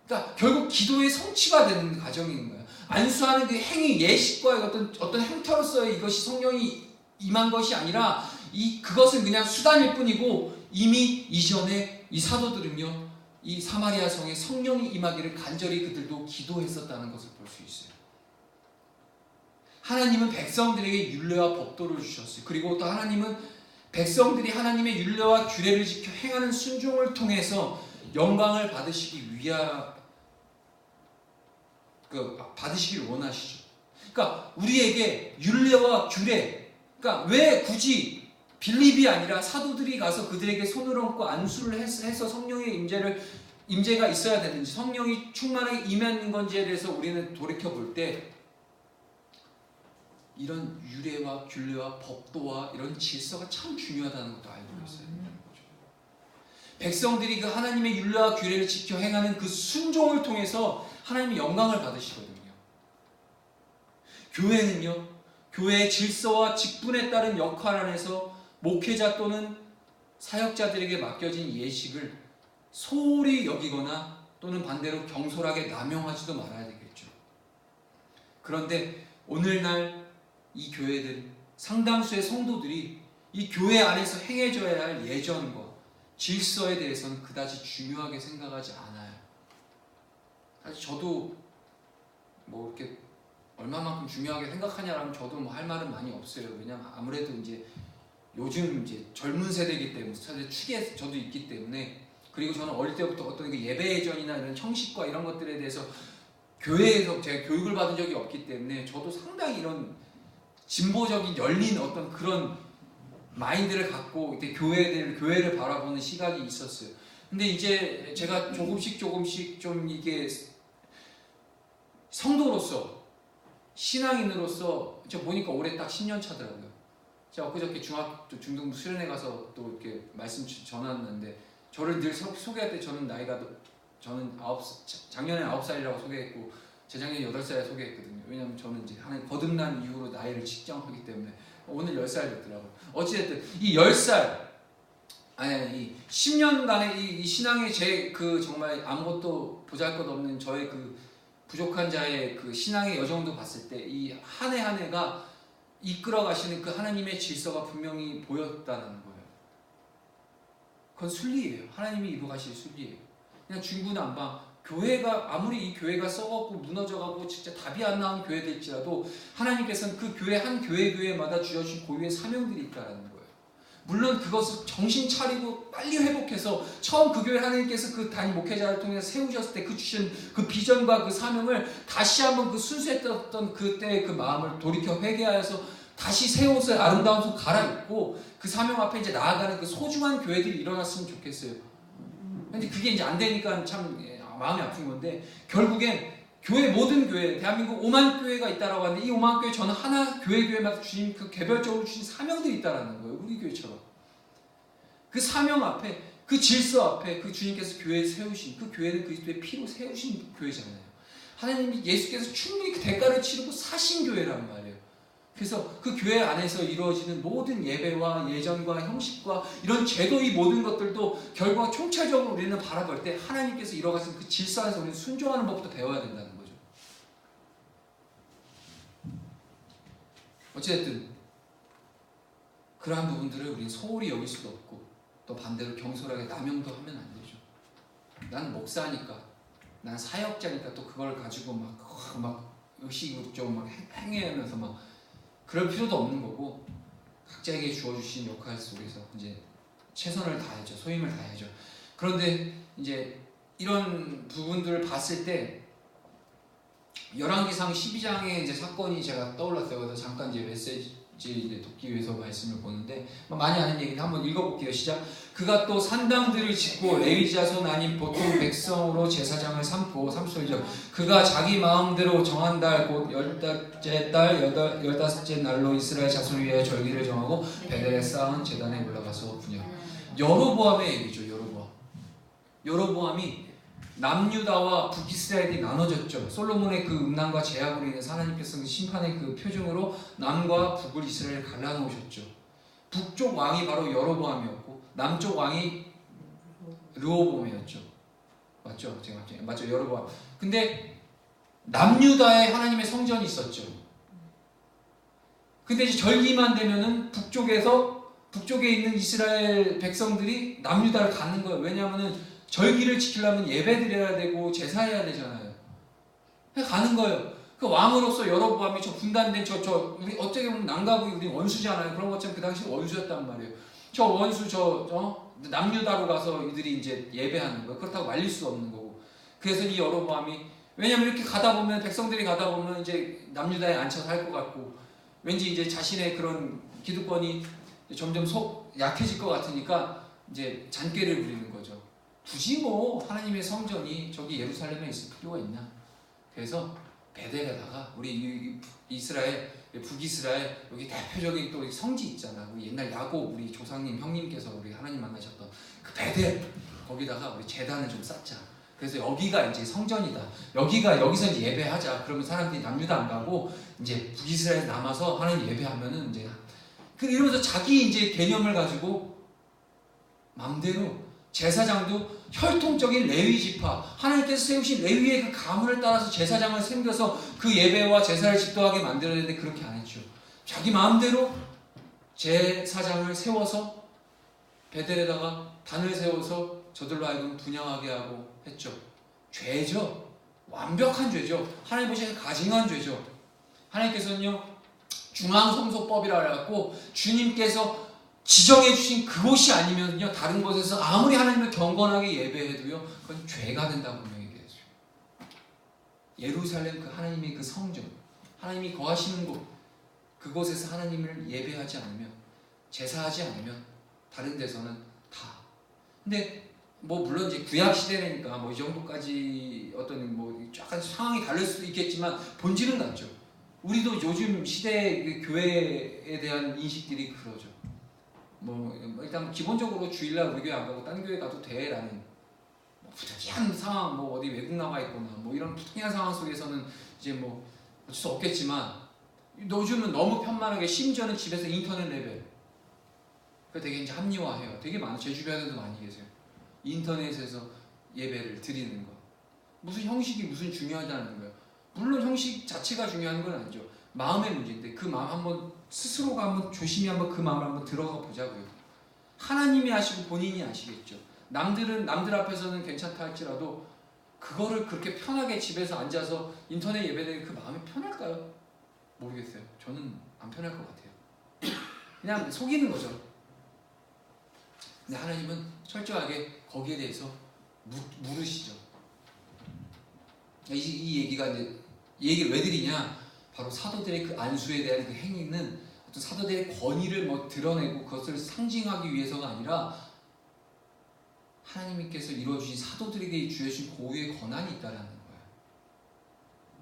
그러니까 결국 기도의 성취가 되는 과정인 거예요. 안수하는 그 행위, 예식과의 어떤 행태로서의 이것이 성령이 임한 것이 아니라 그것은 그냥 수단일 뿐이고 이미 이전에 이 사도들은요, 이 사마리아 성에 성령이 임하기를 간절히 그들도 기도했었다는 것을 볼 수 있어요. 하나님은 백성들에게 율례와 법도를 주셨어요. 그리고 또 하나님은 백성들이 하나님의 율례와 규례를 지켜 행하는 순종을 통해서 영광을 받으시기를 원하시죠. 그러니까 우리에게 율례와 규례, 그러니까 왜 굳이 빌립이 아니라 사도들이 가서 그들에게 손을 얹고 안수를 해서 성령의 임재가 있어야 되는지, 성령이 충만하게 임하는 건지에 대해서 우리는 돌이켜 볼 때 이런 율례와 균례와 법도와 이런 질서가 참 중요하다는 것도 알고 있어야 되는 거죠. 백성들이 그 하나님의 율례와 규례를 지켜 행하는 그 순종을 통해서 하나님의 영광을 받으시거든요. 교회는요, 교회의 질서와 직분에 따른 역할 안에서 목회자 또는 사역자들에게 맡겨진 예식을 소홀히 여기거나 또는 반대로 경솔하게 남용하지도 말아야 되겠죠. 그런데 오늘날 이 교회들, 상당수의 성도들이 이 교회 안에서 행해져야 할 예전과 질서에 대해서는 그다지 중요하게 생각하지 않아요. 사실 저도 뭐 이렇게 얼마만큼 중요하게 생각하냐라면 저도 뭐 할 말은 많이 없어요. 왜냐면 아무래도 이제 요즘 이제 젊은 세대이기 때문에 사실 축에 저도 있기 때문에, 그리고 저는 어릴 때부터 어떤 그 예배 예전이나 이런 형식과 이런 것들에 대해서 교회에서 제가 교육을 받은 적이 없기 때문에 저도 상당히 이런 진보적인 열린 어떤 그런 마인드를 갖고 이렇게 교회를 바라보는 시각이 있었어요. 근데 이제 제가 조금씩 좀 이게 성도로서, 신앙인으로서 저 보니까 올해 딱 10년 차더라고요. 제가 엊그저께 중학교 중등부 수련회 가서 또 이렇게 말씀 전하는데, 저를 늘 소개할 때 저는 작년에 9살이라고 소개했고 재작년에 8살에 소개했거든요. 왜냐하면 저는 이제 하나님 거듭난 이후로 나이를 측정하기 때문에 오늘 10살 됐더라고요. 어찌됐든 이 10살, 이 10년간의 이 신앙의 제 그 정말 아무것도 보잘것없는 저의 그 부족한 자의 그 신앙의 여정도 봤을 때 이 한 해 한 해가 이끌어 가시는 그 하나님의 질서가 분명히 보였다는 거예요. 그건 순리예요. 하나님이 이루가실 순리예요. 그냥 중구난방 교회가 아무리 이 교회가 썩었고 무너져가고 진짜 답이 안 나온 교회들일지라도 하나님께서는 그 교회 한 교회마다 주어진 고유의 사명들이 있다는 거예요. 물론 그것을 정신 차리고 빨리 회복해서 처음 그 교회 하나님께서 그 단임 목회자를 통해서 세우셨을 때 그 주신 그 비전과 그 사명을 다시 한번 그 순수했던 그때의 그 마음을 돌이켜 회개하여서 다시 새 옷을 아름다운 옷 갈아입고 그 사명 앞에 이제 나아가는 그 소중한 교회들이 일어났으면 좋겠어요. 근데 그게 이제 안 되니까 참 마음이 아픈 건데, 결국엔 모든 교회, 대한민국 5만 교회가 있다라고 하는데 이 5만 교회 저는 하나 교회마다 주신 그 개별적으로 주신 사명들이 있다라는 거예요. 우리 교회처럼. 그 사명 앞에, 그 질서 앞에 그 주님께서 교회를 세우신, 그 교회는 그리스도의 피로 세우신 교회잖아요. 하나님이 예수께서 충분히 그 대가를 치르고 사신 교회란 말이에요. 그래서 그 교회 안에서 이루어지는 모든 예배와 예전과 형식과 이런 제도, 이 모든 것들도 결과 총체적으로 우리는 바라볼 때 하나님께서 이뤄가신 그 질서 안에서 우리는 순종하는 법부터 배워야 된다는 거죠. 어쨌든 그러한 부분들을 우리는 소홀히 여길 수도 없고, 또 반대로 경솔하게 남용도 하면 안 되죠. 나는 목사니까, 난 사역자니까 또 그걸 가지고 막 의식적으로 막 행해하면서 막 그럴 필요도 없는 거고, 각자에게 주어주신 역할 속에서 이제 최선을 다해야죠. 소임을 다해야죠. 그런데 이제 이런 부분들을 봤을 때 열왕기상 12장의 이제 사건이 제가 떠올랐어요. 그래서 잠깐 이제 메시지 이제 돕기 위해서 말씀을 보는데, 많이 아는 얘기는 한번 읽어볼게요. 시작. 그가 또 산당들을 짓고 레위 자손 아닌 보통 백성으로 제사장을 삼고, 30절, 그가 자기 마음대로 정한 달 곧 10달째 달 15째 날로 이스라엘 자손을 위하여 절기를 정하고 베델에 쌓은 제단에 올라가서 분양. 여로보암의 얘기죠. 여로보암이 남유다와 북이스라엘이 나눠졌죠. 솔로몬의 그 음란과 제약으로 인해서 하나님께서는 심판의 그 표징으로 남과 북을 이스라엘 갈라놓으셨죠. 북쪽 왕이 바로 여로보암이었고 남쪽 왕이 르호보암이었죠. 맞죠? 맞죠? 여로보암. 근데 남유다에 하나님의 성전이 있었죠. 근데 이제 절기만 되면은 북쪽에 있는 이스라엘 백성들이 남유다를 가는 거예요. 왜냐하면은 절기를 지키려면 예배 드려야 되고 제사해야 되잖아요. 가는 거예요. 그 왕으로서 여로보암이 저 분단된 우리 어떻게 보면 남가국이 우리 원수잖아요. 그런 것처럼 그 당시 원수였단 말이에요. 저 원수 남유다로 가서 이들이 이제 예배하는 거예요. 그렇다고 말릴 수 없는 거고. 그래서 이 여로보암이, 왜냐면 이렇게 가다 보면 백성들이 가다 보면 이제 남유다에 앉혀서 할 것 같고, 왠지 이제 자신의 그런 기득권이 점점 약해질 것 같으니까 이제 잔꾀를 부리는 거죠. 굳이 뭐 하나님의 성전이 저기 예루살렘에 있을 필요가 있나? 그래서 베델에다가 우리 이스라엘, 북이스라엘 여기 대표적인 또 성지 있잖아. 우리 옛날 야곱 우리 조상님 형님께서 우리 하나님 만나셨던 그 베델, 거기다가 우리 제단을 좀 쌓자. 그래서 여기가 이제 성전이다. 여기서 이제 예배하자. 그러면 사람들이 남유다 안 가고 이제 북이스라엘 남아서 하나님 예배하면은 이제 이러면서 자기 이제 개념을 가지고 마음대로 제사장도 혈통적인 레위 지파, 하나님께서 세우신 레위의 그 가문을 따라서 제사장을 섬겨서 그 예배와 제사를 집도하게 만들어야 되는데 그렇게 안 했죠. 자기 마음대로 제사장을 세워서 베델에다가 단을 세워서 저들로 하여금 분향하게 하고 했죠. 죄죠. 완벽한 죄죠. 하나님 보시기에 가증한 죄죠. 하나님께서는요, 중앙성소법이라 해갖고 주님께서 지정해 주신 그곳이 아니면요, 다른 곳에서 아무리 하나님을 경건하게 예배해도요, 그건 죄가 된다고 분명히 얘기했어요. 예루살렘 그 하나님의 그 성전, 하나님이 거하시는 곳, 그곳에서 하나님을 예배하지 않으면, 제사하지 않으면 다른 데서는 다. 근데 뭐 물론 이제 구약 시대니까 뭐 이 정도까지 어떤 뭐 약간 상황이 다를 수도 있겠지만 본질은 같죠. 우리도 요즘 시대 그 교회에 대한 인식들이 그러죠. 뭐 일단 기본적으로 주일날 우리 교회 안 가고 딴 교회 가도 돼라는 뭐 부득이한 상황, 뭐 어디 외국 나가 있거나 뭐 이런 부득이한 상황 속에서는 이제 뭐 어쩔 수 없겠지만 요즘은 너무 편만하게 심지어는 집에서 인터넷 레벨 그 되게 이제 합리화해요. 되게 많아요. 제 주변에도 많이 계세요. 인터넷에서 예배를 드리는 거. 무슨 형식이 무슨 중요하다는 거예요. 물론 형식 자체가 중요한 건 아니죠. 마음의 문제인데 그 마음 한번 스스로가 한번 조심히 한번 그 마음을 한번 들어가 보자고요. 하나님이 아시고 본인이 아시겠죠. 남들 앞에서는 괜찮다 할지라도 그거를 그렇게 편하게 집에서 앉아서 인터넷 예배드리는 그 마음이 편할까요? 모르겠어요. 저는 안 편할 것 같아요. 그냥 속이는 거죠. 근데 하나님은 철저하게 거기에 대해서 물으시죠. 이 얘기가 이제 이 얘기를 왜 드리냐? 바로 사도들의 그 안수에 대한 그 행위는 어떤 사도들의 권위를 뭐 드러내고 그것을 상징하기 위해서가 아니라 하나님께서 이루어주신 사도들에게 주어진 고유의 권한이 있다라는 거예요.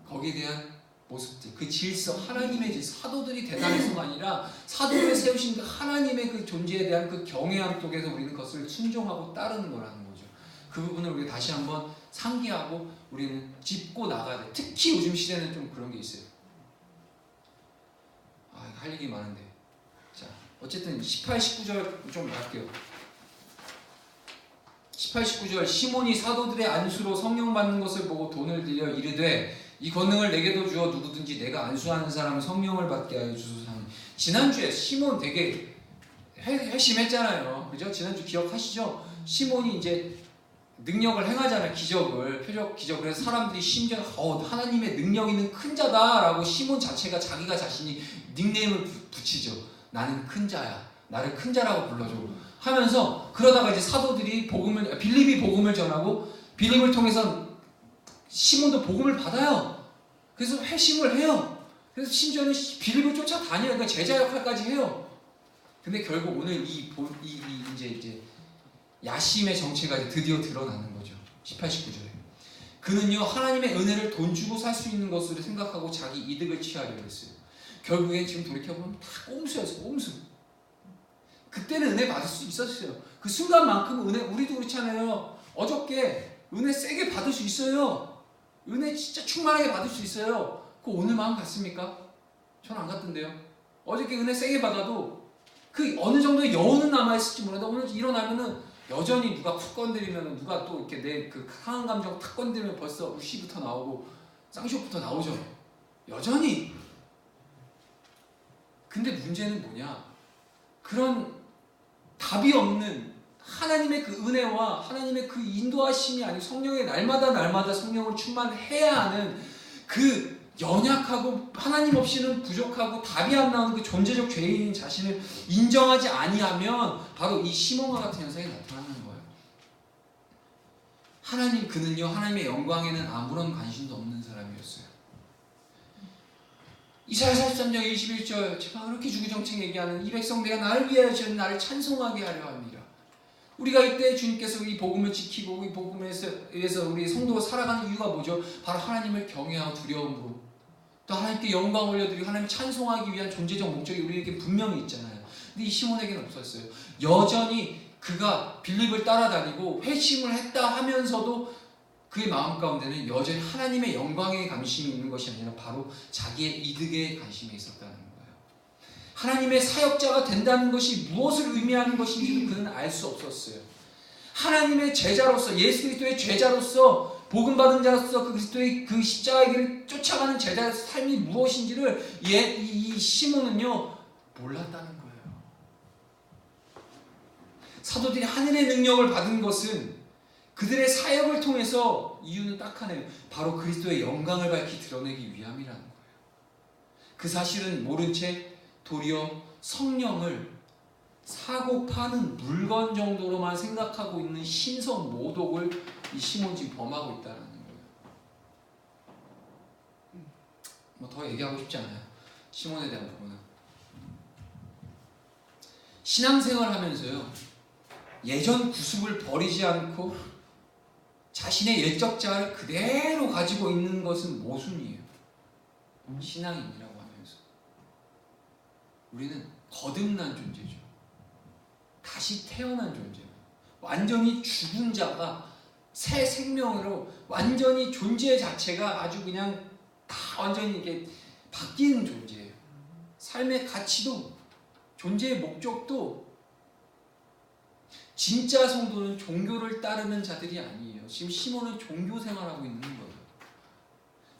거기에 대한 모습들, 그 질서, 하나님의 질서, 사도들이 대단해서가 아니라 사도를 세우신 그 하나님의 그 존재에 대한 그 경외함 속에서 우리는 그것을 순종하고 따르는 거라는 거죠. 그 부분을 우리가 다시 한번 상기하고 우리는 짚고 나가야 돼. 특히 요즘 시대는 좀 그런 게 있어요. 할 얘기 많은데. 자, 어쨌든 18, 19절 좀 할게요. 18, 19절 시몬이 사도들의 안수로 성령 받는 것을 보고 돈을 들여 이르되 이 권능을 내게도 주어 누구든지 내가 안수하는 사람은 성령을 받게 하여 주소서. 지난주에 시몬 되게 회심했잖아요. 그죠? 지난주 기억하시죠? 시몬이 이제 능력을 행하잖아요. 기적을, 표적 기적. 그래서 사람들이 심지어 하나님의 능력 있는 큰 자다라고 시몬 자체가 자기가 자신이 닉네임을 붙이죠. 나는 큰 자야. 나를 큰 자라고 불러줘. 하면서 그러다가 이제 사도들이 빌립이 복음을 전하고 빌립을 통해서 시몬도 복음을 받아요. 그래서 회심을 해요. 그래서 심지어는 빌립을 쫓아다녀요. 그러니까 제자 역할까지 해요. 근데 결국 오늘 이제 야심의 정체가 드디어 드러나는 거죠. 18, 19절에. 그는요, 하나님의 은혜를 돈 주고 살 수 있는 것으로 생각하고 자기 이득을 취하려고 했어요. 결국엔 지금 돌이켜보면 다 꼼수였어요. 꼼수. 그때는 은혜 받을 수 있었어요. 그 순간만큼 은혜, 우리도 그렇잖아요. 어저께 은혜 세게 받을 수 있어요. 은혜 진짜 충만하게 받을 수 있어요. 그거 오늘 마음 같습니까? 저는 안 같던데요. 어저께 은혜 세게 받아도 그 어느 정도의 여운은 남아있을지 모르는데 오늘 일어나면은 여전히 누가 툭 건드리면 누가 또 이렇게 내 그 상한 감정 탁 건드리면 벌써 우시부터 나오고 쌍쇼부터 나오죠. 여전히. 근데 문제는 뭐냐? 그런 답이 없는 하나님의 그 은혜와 하나님의 그 인도하심이 아니고 성령의 날마다 성령을 충만해야 하는 그 연약하고 하나님 없이는 부족하고 답이 안 나오는 그 존재적 죄인인 자신을 인정하지 아니하면 바로 이 시몬과 같은 현상이 나타나는 거예요. 그는요 하나님의 영광에는 아무런 관심도 없는 사람이었어요. 이사야 43장 21절 제가 그렇게 주구정책 얘기하는 이 백성 내가 나를 위하여 지은 나를 찬송하게 하려 합니다. 우리가 이때 주님께서 이 복음을 지키고 이 복음에 의해서 우리 성도가 살아가는 이유가 뭐죠? 바로 하나님을 경외하고 두려움으로 또 하나님께 영광 올려드리고 하나님 찬송하기 위한 존재적 목적이 우리에게 분명히 있잖아요. 근데 이 시몬에게는 없었어요. 여전히 그가 빌립을 따라다니고 회심을 했다 하면서도 그의 마음 가운데는 여전히 하나님의 영광에 관심이 있는 것이 아니라 바로 자기의 이득에 관심이 있었다는 거예요. 하나님의 사역자가 된다는 것이 무엇을 의미하는 것인지도 그는 알 수 없었어요. 하나님의 제자로서, 예수 그리스도의 제자로서, 복음 받은 자로서 그 그리스도의 그 십자가의 길을 쫓아가는 제자의 삶이 무엇인지를 이 시몬은요 몰랐다는 거예요. 사도들이 하늘의 능력을 받은 것은 그들의 사역을 통해서, 이유는 딱 하나예요. 바로 그리스도의 영광을 밝히 드러내기 위함이라는 거예요. 그 사실은 모른 채 도리어 성령을 사고 파는 물건 정도로만 생각하고 있는 신성 모독을 이 시몬이 지금 범하고 있다는 거예요. 뭐 더 얘기하고 싶지 않아요. 시몬에 대한 부분은. 신앙생활 하면서요, 예전 구습을 버리지 않고 자신의 옛적 자아를 그대로 가지고 있는 것은 모순이에요. 신앙인이라고 하면서 우리는 거듭난 존재죠. 다시 태어난 존재예요. 완전히 죽은 자가 새 생명으로 완전히 존재 자체가 아주 그냥 다 완전히 이렇게 바뀌는 존재예요. 삶의 가치도, 존재의 목적도. 진짜 성도는 종교를 따르는 자들이 아니에요. 지금 시몬은 종교 생활하고 있는 거예요.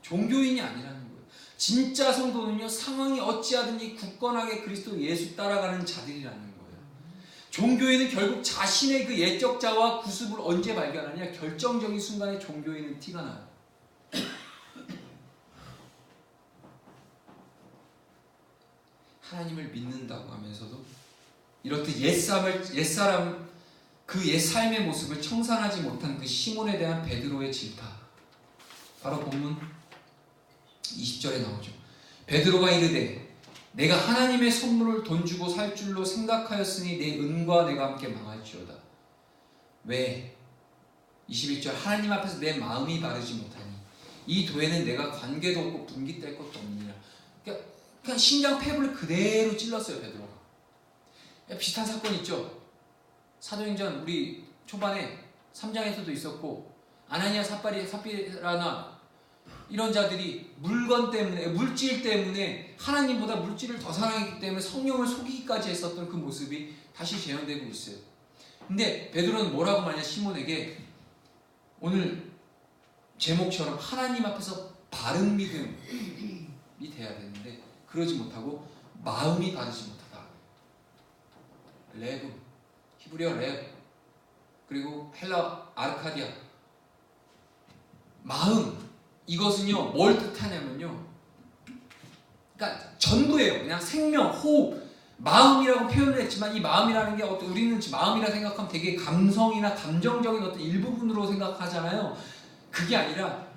종교인이 아니라는 거예요. 진짜 성도는요, 상황이 어찌하든지 굳건하게 그리스도 예수 따라가는 자들이라는 거예요. 종교인은 결국 자신의 그 옛적 자와 구습을 언제 발견하냐? 결정적인 순간에 종교인은 티가 나요. 하나님을 믿는다고 하면서도 이렇듯 옛사람 그 옛삶의 모습을 청산하지 못한 그 시몬에 대한 베드로의 질타. 바로 본문 20절에 나오죠. 베드로가 이르되 내가 하나님의 선물을 돈 주고 살 줄로 생각하였으니 내 은과 내가 함께 망할지어다. 왜? 21절 하나님 앞에서 내 마음이 바르지 못하니 이 도에는 내가 관계도 없고 분깃될 것도 없느니라. 그냥 신장 폐부를 그대로 찔렀어요, 베드로가. 비슷한 사건 있죠. 사도행전 우리 초반에 3장에서도 있었고, 아나니아 삽비라나 이런 자들이 물건 때문에, 물질 때문에 하나님보다 물질을 더 사랑했기 때문에 성령을 속이기까지 했었던 그 모습이 다시 재현되고 있어요. 근데 베드로는 뭐라고 말하냐? 시몬에게 오늘 제목처럼 하나님 앞에서 바른 믿음이 돼야 되는데 그러지 못하고 마음이 바르지 못하다. 레브, 히브리어 레브, 그리고 헬라 아르카디아. 마음, 이것은요 뭘 뜻하냐면요, 그러니까 전부예요. 그냥 생명, 호흡, 마음이라고 표현을 했지만 이 마음이라는 게 우리는 마음이라 생각하면 되게 감성이나 감정적인 어떤 일부분으로 생각하잖아요. 그게 아니라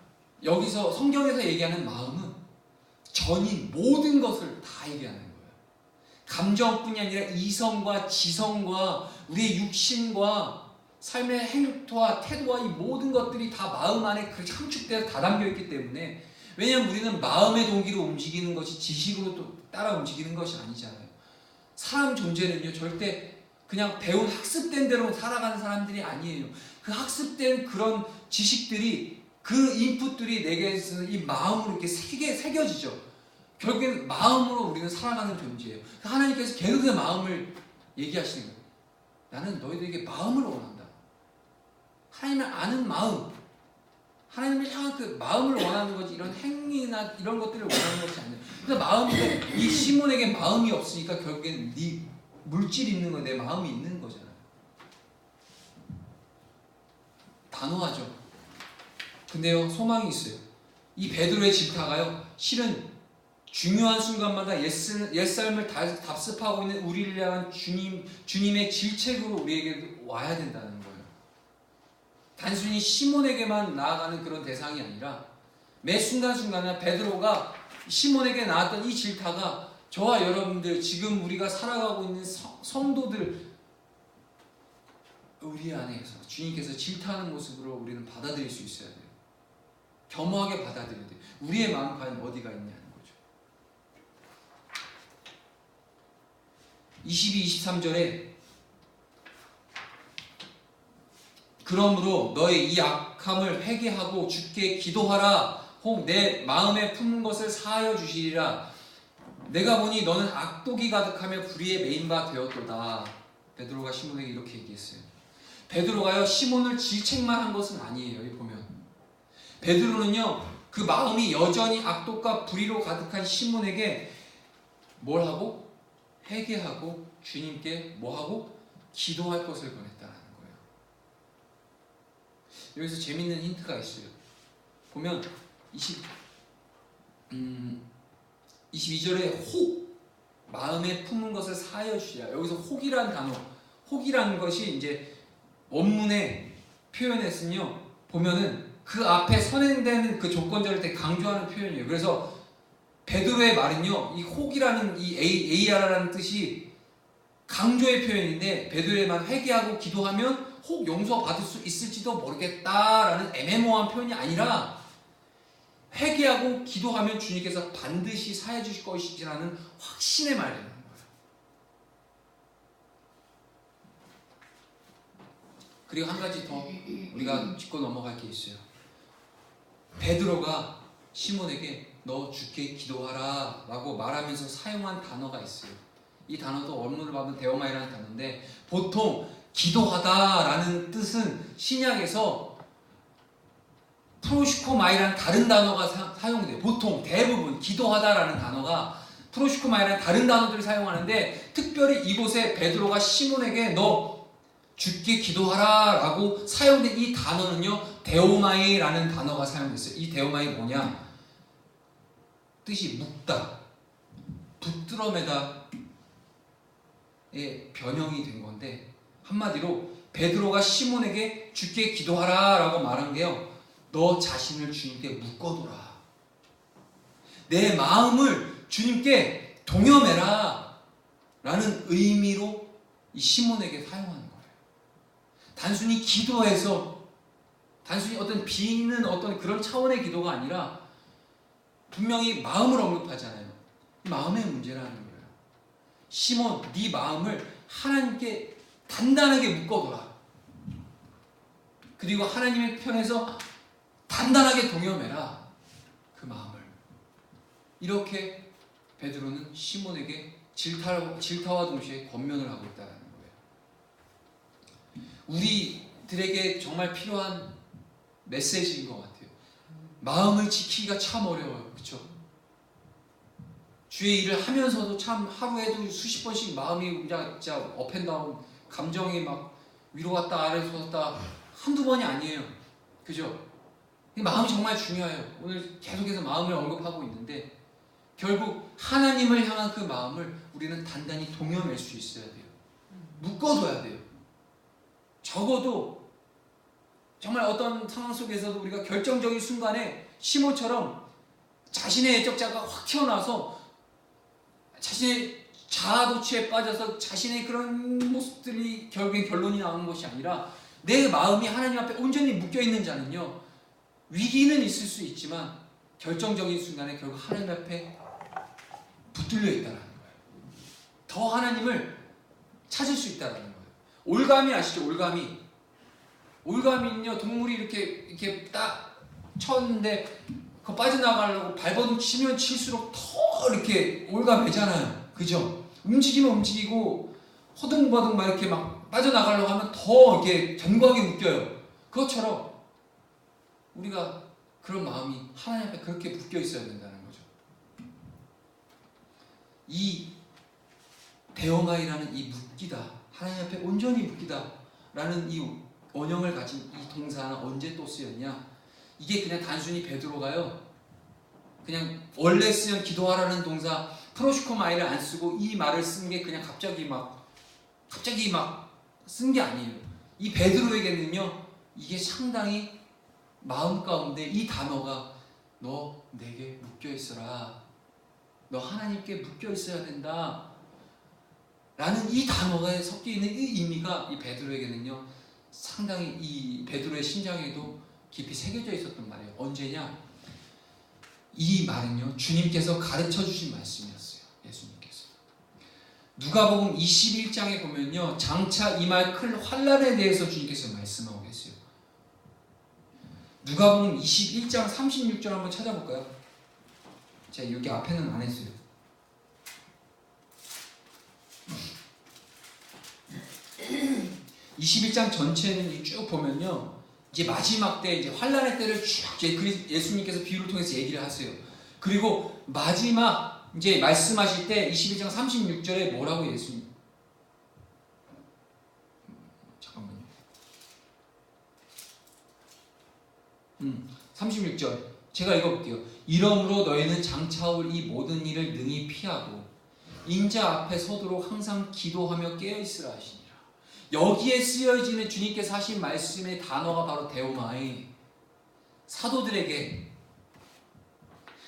여기서 성경에서 얘기하는 마음은 전인 모든 것을 다 얘기하는 거예요. 감정뿐이 아니라 이성과 지성과 우리의 육신과 삶의 행토와 태도와 이 모든 것들이 다 마음 안에 그렇게 함축되어 다 담겨있기 때문에, 왜냐하면 우리는 마음의 동기로 움직이는 것이 지식으로 또 따라 움직이는 것이 아니잖아요. 사람 존재는요 절대 그냥 배운 학습된 대로 살아가는 사람들이 아니에요. 그 학습된 그런 지식들이, 그 인풋들이 내게서 이 마음으로 이렇게 새겨지죠. 결국엔 마음으로 우리는 살아가는 존재예요. 하나님께서 계속 마음을 얘기하시는 거예요. 나는 너희들에게 마음을 원한다. 하나님을 아는 마음, 하나님을 향한 그 마음을 원하는 거지, 이런 행위나 이런 것들을 원하는 것이 아니에요. 그래서 마음인데 이 시몬에게 마음이 없으니까 결국엔 네 물질이 있는 거, 내 마음이 있는 거잖아요. 단호하죠. 근데요 소망이 있어요. 이 베드로의 질타가요 실은 중요한 순간마다 옛삶을 답습하고 있는 우리를 향한 주님의 질책으로 우리에게 와야 된다는 거예요. 단순히 시몬에게만 나아가는 그런 대상이 아니라 매 순간순간에 베드로가 시몬에게 나왔던 이 질타가 저와 여러분들, 지금 우리가 살아가고 있는 성도들, 우리 안에서 주님께서 질타하는 모습으로 우리는 받아들일 수 있어야 돼요. 겸허하게 받아들여야 돼요. 우리의 마음 과연 어디가 있냐는 거죠. 22, 23절에 그러므로 너의 이 악함을 회개하고 주께 기도하라. 혹 내 마음에 품은 것을 사하여 주시리라. 내가 보니 너는 악독이 가득하며 불의에 매인 바 되었도다. 베드로가 시몬에게 이렇게 얘기했어요. 베드로가요 시몬을 질책만 한 것은 아니에요. 여기 보면 베드로는요 그 마음이 여전히 악독과 불의로 가득한 시몬에게 뭘 하고? 회개하고 주님께 뭐 하고? 기도할 것을 권했다는 거예요. 여기서 재밌는 힌트가 있어요. 보면 22절에 혹 마음에 품은 것을 사하여 주시라. 여기서 혹이란 단어, 혹이라는 것이 이제 원문에 표현했으며 보면은 그 앞에 선행되는 그 조건절을 되게 강조하는 표현이에요. 그래서 베드로의 말은요, 이 혹이라는 이 AR라는 뜻이 강조의 표현인데 베드로의 말 회개하고 기도하면 혹 용서받을 수 있을지도 모르겠다라는 애매모호한 표현이 아니라 회개하고 기도하면 주님께서 반드시 사해 주실 것이라는 확신의 말이라는 거예요. 그리고 한 가지 더 우리가 짚고 넘어갈 게 있어요. 베드로가 시몬에게 너 주께 기도하라 라고 말하면서 사용한 단어가 있어요. 이 단어도 원문을 보면 데오마이라는 단어인데 보통 기도하다 라는 뜻은 신약에서 프로시코마이라는 다른 단어가 사용돼요. 보통 대부분 기도하다 라는 단어가 프로시코마이라는 다른 단어들을 사용하는데 특별히 이곳에 베드로가 시몬에게 너 주께 기도하라 라고 사용된 이 단어는요 데오마이라는 단어가 사용됐어요. 이 데오마이 뭐냐? 뜻이 묵다, 붙들어매다의 변형이 된 건데 한마디로 베드로가 시몬에게 주께 기도하라 라고 말한 게요 너 자신을 주님께 묶어둬라, 내 마음을 주님께 동여매라 라는 의미로 이 시몬에게 사용하는 거예요. 단순히 기도해서 단순히 어떤 비는 어떤 그런 차원의 기도가 아니라 분명히 마음을 언급하잖아요. 마음의 문제라는 거예요. 시몬, 네 마음을 하나님께 단단하게 묶어둬라. 그리고 하나님의 편에서 단단하게 동여매라. 그 마음을. 이렇게 베드로는 시몬에게 질타와 동시에 권면을 하고 있다는 거예요. 우리들에게 정말 필요한 메시지인 것 같아요. 마음을 지키기가 참 어려워요. 그렇죠? 주의 일을 하면서도 참 하루에도 수십 번씩 마음이 진짜 업앤다운, 감정이 막 위로 갔다 아래로 갔다 한두 번이 아니에요. 그죠? 마음이 정말 중요해요. 오늘 계속해서 마음을 언급하고 있는데 결국 하나님을 향한 그 마음을 우리는 단단히 동여맬 수 있어야 돼요. 묶어둬야 돼요. 적어도 정말 어떤 상황 속에서도 우리가 결정적인 순간에 시몬처럼 자신의 애적자가 확 튀어나와서 자신의 자아도취에 빠져서 자신의 그런 모습들이 결국엔 결론이 나오는 것이 아니라 내 마음이 하나님 앞에 온전히 묶여있는 자는요 위기는 있을 수 있지만 결정적인 순간에 결국 하나님 앞에 붙들려 있다는 거예요. 더 하나님을 찾을 수 있다는 거예요. 올가미 아시죠? 올가미는요 동물이 이렇게 딱 쳤는데 그 빠져나가려고 발버둥 치면 칠수록 더 이렇게 올가매잖아요. 그죠? 움직이면 움직이고 허둥바둥 막 이렇게 막 빠져나가려고 하면 더 이렇게 견고하게 묶여요. 그것처럼 우리가 그런 마음이 하나님 앞에 그렇게 묶여 있어야 된다는 거죠. 이 데오마이라는 이 묶이다, 하나님 앞에 온전히 묶이다 라는 이 원형을 가진 이 동사는 언제 또 쓰였냐? 이게 그냥 단순히 베드로가요 그냥 원래 쓰연 기도하라는 동사 프로시코마이를 안 쓰고 이 말을 쓴 게 그냥 갑자기 막 쓴 게 아니에요. 이 베드로에게는요 이게 상당히 마음 가운데 이 단어가 너 내게 묶여 있어라, 너 하나님께 묶여 있어야 된다 라는 이 단어가 섞여 있는 이 의미가 이 베드로에게는요 상당히 이 베드로의 심장에도 깊이 새겨져 있었던 말이에요. 언제냐? 이 말은요 주님께서 가르쳐 주신 말씀이었어요. 예수님께서 누가복음 21장에 보면요 장차 임할 큰 환난에 대해서 주님께서 말씀하고 계세요. 누가복음 21장 36절 한번 찾아볼까요? 제가 여기 앞에는 안 했어요. 21장 전체는 쭉 보면요, 이제 마지막 때 이제 환란의 때를 쭉 예수님께서 비유를 통해서 얘기를 하세요. 그리고 마지막 이제 말씀하실 때 21장 36절에 뭐라고 예수님, 잠깐만요. 36절 제가 읽어볼게요. 이러므로 너희는 장차 올 이 모든 일을 능히 피하고 인자 앞에 서도록 항상 기도하며 깨어있으라 하시니라. 여기에 쓰여지는 주님께서 하신 말씀의 단어가 바로 데오마이, 사도들에게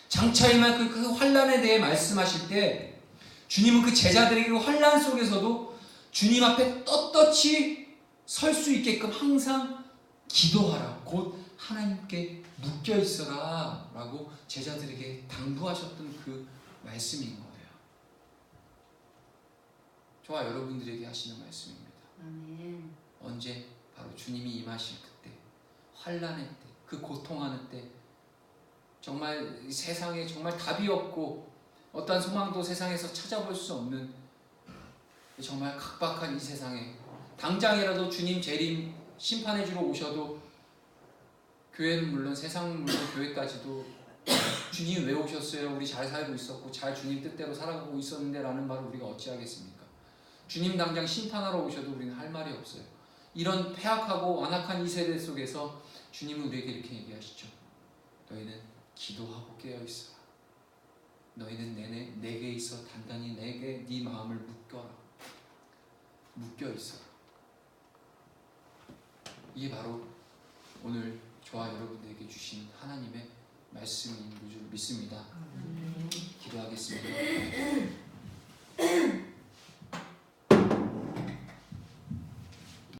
장차 임할 그 환란에 대해 말씀하실 때 주님은 그 제자들에게 그 환란 속에서도 주님 앞에 떳떳이 설 수 있게끔 항상 기도하라, 곧 하나님께 묶여 있어라 라고 제자들에게 당부하셨던 그 말씀인 거예요. 저와 여러분들에게 하시는 말씀입니다. 아멘. 언제? 바로 주님이 임하실 그때, 환란의 때, 그 고통하는 때, 정말 세상에 정말 답이 없고 어떠한 소망도 세상에서 찾아볼 수 없는 정말 각박한 이 세상에 당장이라도 주님 재림 심판해 주러 오셔도, 교회는 물론, 세상은 물론, 교회까지도 주님 왜 오셨어요? 우리 잘 살고 있었고 잘 주님 뜻대로 살아가고 있었는데 라는 말을 우리가 어찌하겠습니까? 주님 당장 심판하러 오셔도 우리는 할 말이 없어요. 이런 패악하고 완악한 이 세대 속에서 주님은 우리에게 이렇게 얘기하시죠. 너희는 기도하고 깨어있어라. 너희는 내게 있어 단단히 내게 네 마음을 묶여라. 묶여있어라. 이게 바로 오늘 저와 여러분들에게 주신 하나님의 말씀인 줄 믿습니다. 기도하겠습니다.